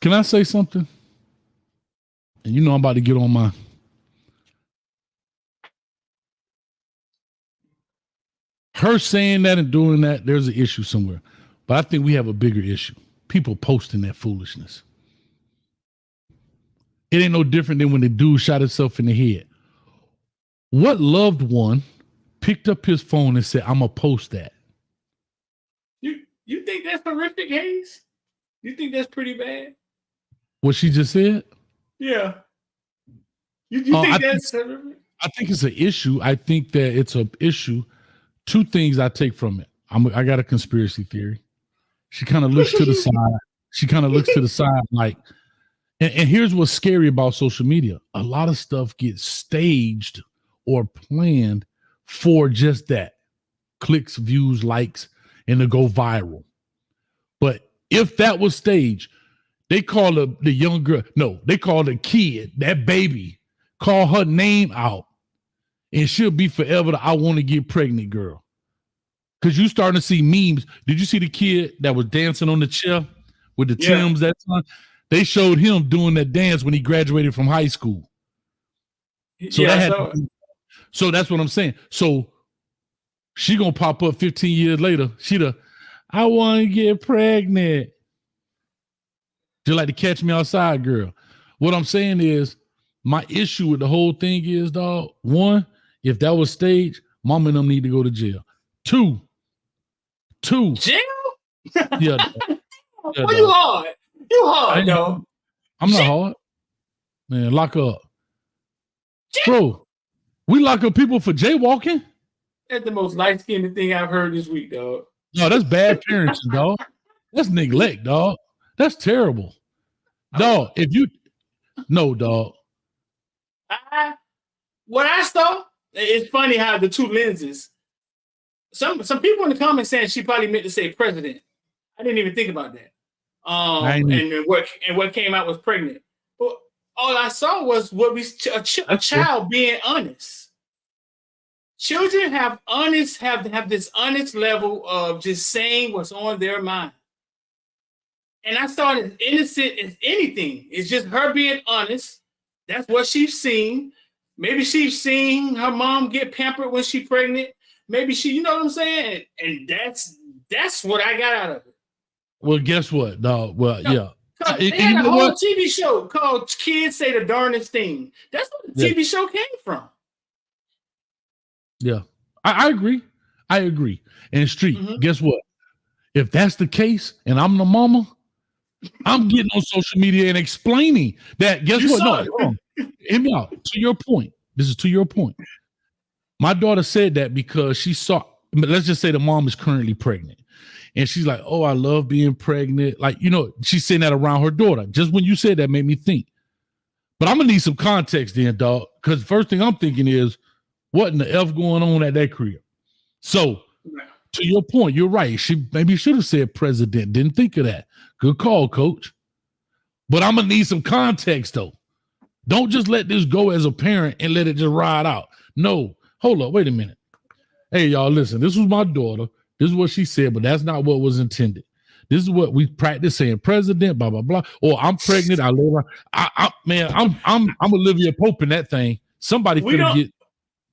Can I say something? And you know I'm about to get on my her saying that and doing that, there's an issue somewhere. But I think we have a bigger issue. People posting that foolishness. It ain't no different than when the dude shot himself in the head. What loved one picked up his phone and said, I'm going to post that? You think that's horrific, Hayes? You think that's pretty bad? What she just said? Yeah. You think that's horrific? I think it's an issue. I think that it's an issue. Two things I take from it. I got a conspiracy theory. She kind of looks to the side. She kind of looks to the side like, and here's what's scary about social media. A lot of stuff gets staged or planned for just that. Clicks, views, likes, and to go viral. But if that was staged, they call the young girl, no, they call the kid, that baby, call her name out, and she'll be forever the I want to get pregnant girl. Because you starting to see memes. Did you see the kid that was dancing on the chair with the Timbs that time? They showed him doing that dance when he graduated from high school. So so that's what I'm saying. So she gonna pop up 15 years later. I want to get pregnant. Just like the Catch Me Outside girl. What I'm saying is, my issue with the whole thing is, dog, one, if that was staged, mom and them need to go to jail. Two. Jail? Yeah. Well, you hard. You hard, dog. I'm not hard. Man, lock up. Bro, we lock up people for jaywalking? That's the most light-skinned thing I've heard this week, dog. No, that's bad parenting, dog. That's neglect, dog. That's terrible. Dog, dog. What I saw, it's funny how the two lenses. Some people in the comments saying she probably meant to say president. I didn't even think about that. And what came out was pregnant. But all I saw was a child being honest. Children have this honest level of just saying what's on their mind. And I saw it as innocent as anything. It's just her being honest. That's what she's seen. Maybe she's seen her mom get pampered when she's pregnant. Maybe she, you know what I'm saying? And that's what I got out of it. Well, guess what, dog? Well, yeah. They had a whole TV show called Kids Say the Darnest Thing. That's what the TV show came from. Yeah. I agree. And Street, guess what? If that's the case and I'm the mama, I'm getting on social media and explaining that. Guess what? No, hear me out. To your point. This is to your point. My daughter said that because she saw, let's just say the mom is currently pregnant. And she's like, oh, I love being pregnant. Like, she's saying that around her daughter. Just when you said that made me think. But I'm going to need some context then, dog. Because the first thing I'm thinking is, what in the F going on at that crib? So, to your point, you're right. She maybe should have said president. Didn't think of that. Good call, coach. But I'm going to need some context, though. Don't just let this go as a parent and let it just ride out. No. Hold up. Wait a minute. Hey, y'all, listen. This was my daughter. This is what she said, but that's not what was intended. This is what we practice saying, president, blah, blah, blah. Or I'm pregnant. I live. I'm Olivia Pope in that thing. Somebody could get.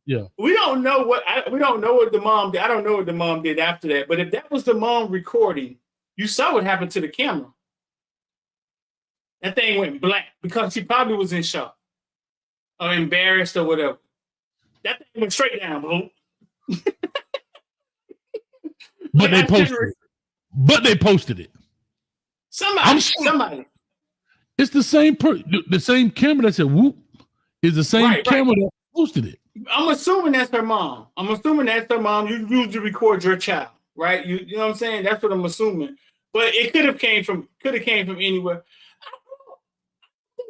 Yeah. We don't know what the mom did. I don't know what the mom did after that. But if that was the mom recording, you saw what happened to the camera. That thing went black because she probably was in shock or embarrassed or whatever. That thing went straight down, bro. But they posted it. Somebody. It's the same camera that said whoop is the same camera that posted it. I'm assuming that's her mom. You usually record your child, right? You know what I'm saying? That's what I'm assuming. But it could have came from anywhere.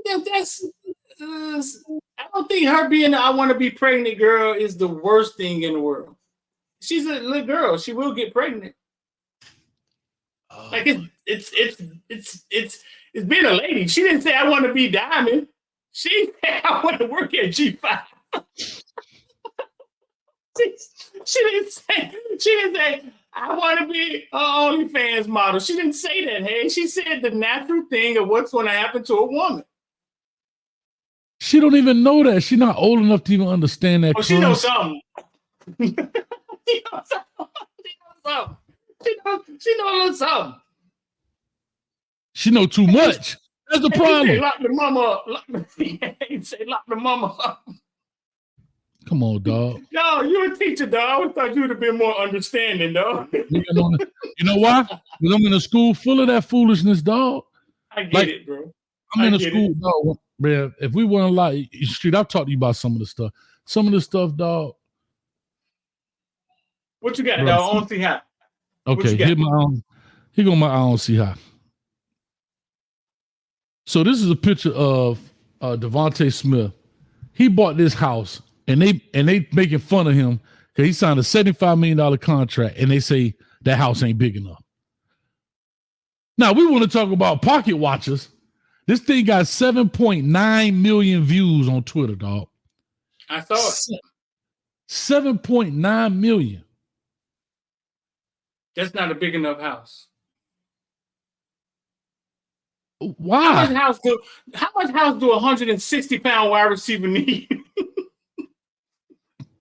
I don't think her being I want to be pregnant girl is the worst thing in the world. She's a little girl. She will get pregnant. Like it's being a lady. She didn't say I want to be Diamond. She said I want to work at G5. She didn't say I want to be an OnlyFans model. She didn't say that. Hey, she said the natural thing of what's going to happen to a woman. She don't even know that. She's not old enough to even understand that. Oh, she knows something. She knows something. She know a little something. She know too much. That's the He problem. say, lock the mama up. He say, lock the mama up. Come on, dog. No, you a teacher, dog. I always thought you would have been more understanding, dog. You know why? Because I'm in a school full of that foolishness, dog. I get Like, it, bro. I'm in a get school, dog. Man, if we weren't like street, I've talked to you about some of the stuff. Some of the stuff, dog. What you got, Bro, dog? I don't see how. Okay, here go my I don't see how. So this is a picture of Devontae Smith. He bought this house, and they making fun of him because he signed a $75 million contract, and they say that house ain't big enough. Now we want to talk about pocket watchers. This thing got 7.9 million views on Twitter, dog. I saw it. 7.9 million. That's not a big enough house. Why? How much house do 160-pound wide receiver need?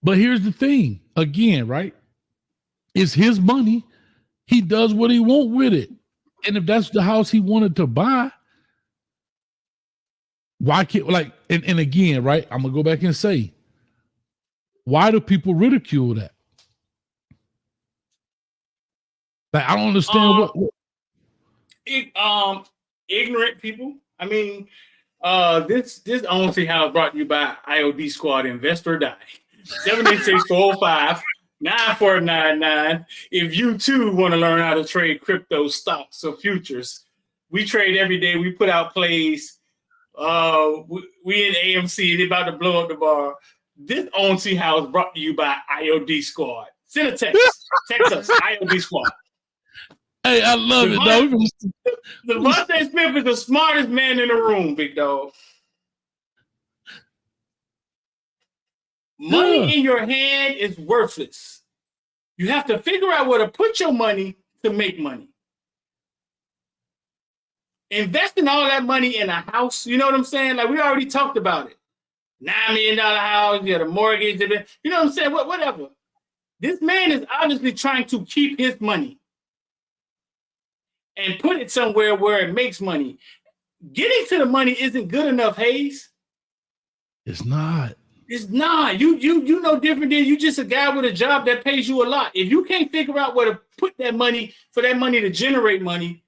But here's the thing. Again, right? It's his money. He does what he wants with it. And if that's the house he wanted to buy, why can't and again, right? I'm gonna go back and say, why do people ridicule that? Like, I don't understand ignorant people. I mean, this Only House brought to you by IOD Squad Invest or Die. 786-405-9499. If you too want to learn how to trade crypto, stocks, or futures, we trade every day. We put out plays. We in AMC. They about to blow up the bar. This Only House brought to you by IOD Squad. Send a text. Text us, IOD Squad. Hey, I love it, though. Devontae Smith is the smartest man in the room, big dog. Money in your hand is worthless. You have to figure out where to put your money to make money. Investing all that money in a house, you know what I'm saying? Like, we already talked about it. $9 million house, you got a mortgage, you know what I'm saying? Whatever. This man is obviously trying to keep his money and put it somewhere where it makes money. Getting to the money isn't good enough, Hayes. It's not. It's not. You know different than you just a guy with a job that pays you a lot. If you can't figure out where to put that money for that money to generate money,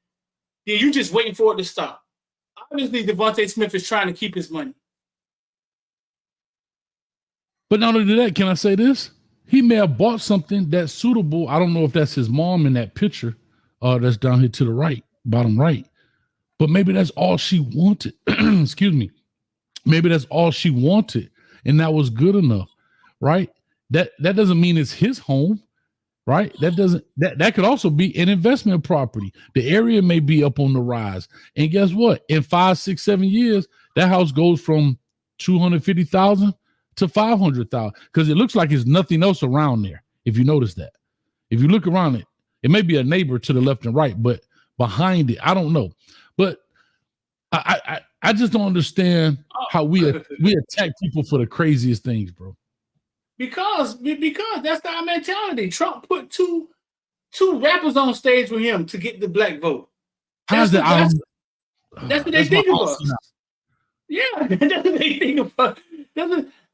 then you just waiting for it to stop. Obviously, Devontae Smith is trying to keep his money. But not only that, can I say this? He may have bought something that's suitable. I don't know if that's his mom in that picture. That's down here to the right, bottom right. But maybe that's all she wanted. Excuse me. Maybe that's all she wanted, and that was good enough, right? That doesn't mean it's his home, right? That could also be an investment property. The area may be up on the rise, and guess what? In 5, 6, 7 years, that house goes from 250,000 to 500,000 because it looks like there's nothing else around there. If you notice that, if you look around it. It may be a neighbor to the left and right, but behind it, I don't know. But I just don't understand how we attack people for the craziest things, bro. Because that's our mentality. Trump put two rappers on stage with him to get the black vote. That's what they think of us. Yeah, that's what they think of us.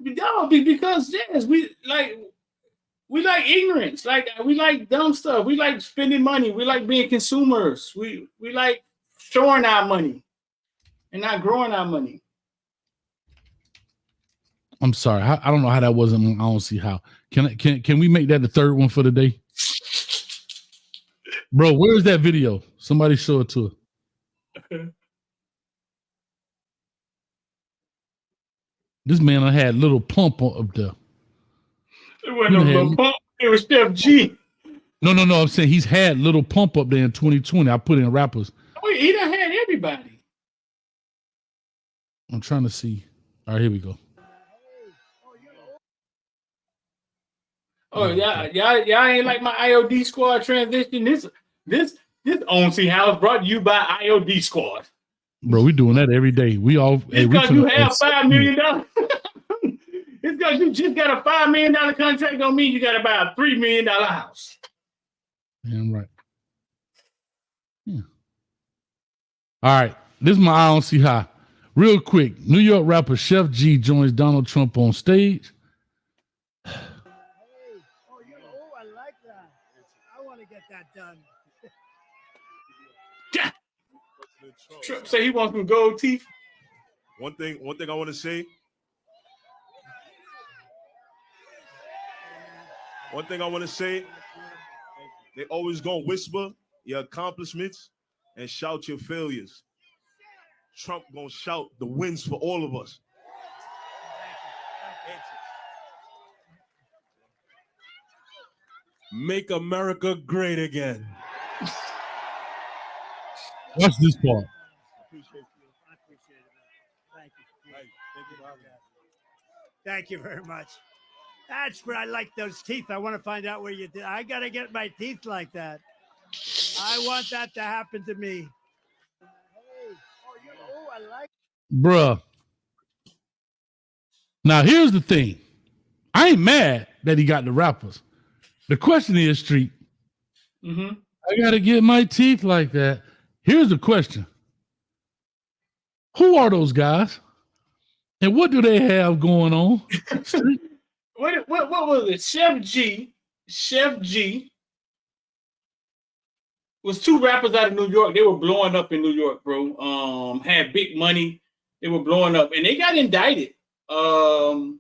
Because yes, we like ignorance. Like, we like dumb stuff. We like spending money. We like being consumers. We like storing our money and not growing our money. I'm sorry. I don't know how that wasn't. I don't see how. Can we make that the third one for the day? Bro, where's that video? Somebody show it to her. This man had little pump up there. It wasn't a little pump. It was Steph G. No. I'm saying he's had little pump up there in 2020. I put in rappers. Oh, he done had everybody. I'm trying to see. All right, here we go. Oh, y'all ain't like my IOD Squad transition. This Only House brought to you by IOD Squad. Bro, we doing that every day. We all. It's because you have $5 million. It's because you just got a $5 million contract don't mean you got to buy a $3 million house. Damn right. Yeah. All right. This is my I don't see how. Real quick, New York rapper Chef G joins Donald Trump on stage. I like that. I want to get that done. Trump say he wants some gold teeth. One thing I want to say. One thing I want to say. They always gonna whisper your accomplishments and shout your failures. Trump gonna shout the wins for all of us. Make America great again. Watch this part. I appreciate it. Thank you. Thank you very much. That's where I like those teeth. I want to find out where you did. I got to get my teeth like that. I want that to happen to me. I like. Bruh. Now, here's the thing. I ain't mad that he got the rappers. The question is, Street, I got to get my teeth like that. Here's the question. Who are those guys? And what do they have going on? What was it? Chef G was two rappers out of New York. They were blowing up in New York, bro. Had big money. They were blowing up. And they got indicted a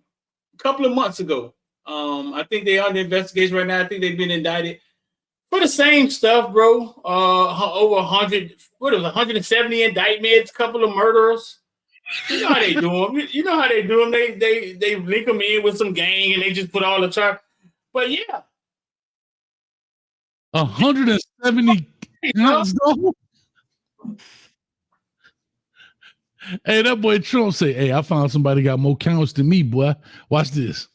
couple of months ago. I think they're under investigation right now. I think they've been indicted for the same stuff, bro. Over 100, 170 indictments, a couple of murderers. You know how they do them. They link them in with some gang and they just put all the charge. But yeah. 170 counts, though? Hey, that boy Trump say, hey, I found somebody got more counts than me, boy. Watch this.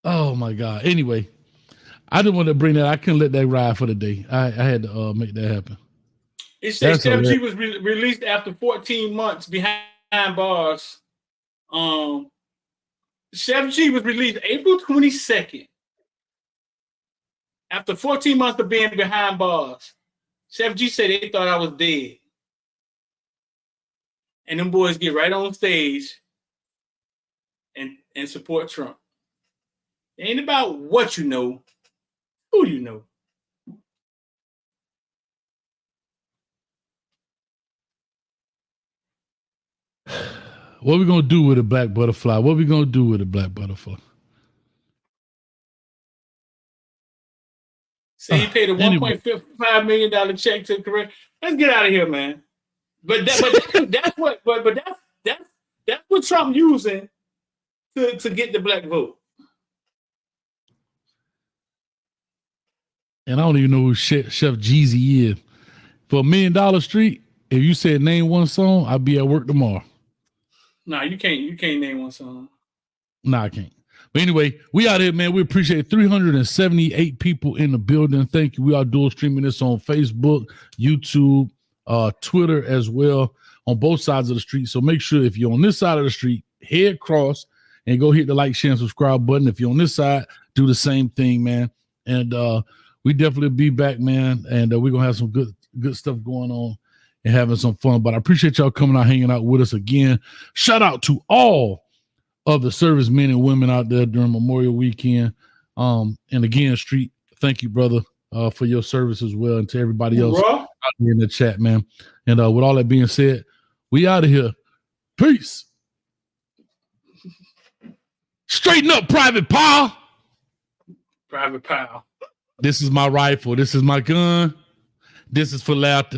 Oh, my God. Anyway, I didn't want to bring that. I couldn't let that ride for the day. I had to make that happen. It says Chef G was released after 14 months behind bars. Chef G was released April 22nd. After 14 months of being behind bars. Chef G said they thought I was dead. And them boys get right on stage and support Trump. It ain't about what you know, who you know. What we gonna do with a black butterfly? What we gonna do with a black butterfly? So he paid a $1.55 million check to correct. Let's get out of here, man. But that's what Trump using to get the black vote. And I don't even know who Chef Jeezy is. For $1 million street, if you said name one song, I'd be at work tomorrow. Nah, you can't name one song. Nah, I can't. But anyway, we out here, man. We appreciate 378 people in the building. Thank you. We are dual streaming this on Facebook, YouTube, Twitter as well, on both sides of the street. So make sure if you're on this side of the street, head across and go hit the like, share, and subscribe button. If you're on this side, do the same thing, man. And we definitely be back, man. And we're going to have some good stuff going on and having some fun. But I appreciate y'all coming out, hanging out with us again. Shout out to all of the servicemen and women out there during Memorial Weekend. And again, Street, thank you, brother, for your service as well. And to everybody else out here in the chat, man. And with all that being said, we out of here. Peace. Straighten up, Private Powell. Private Powell. This is my rifle. This is my gun. This is for laughter.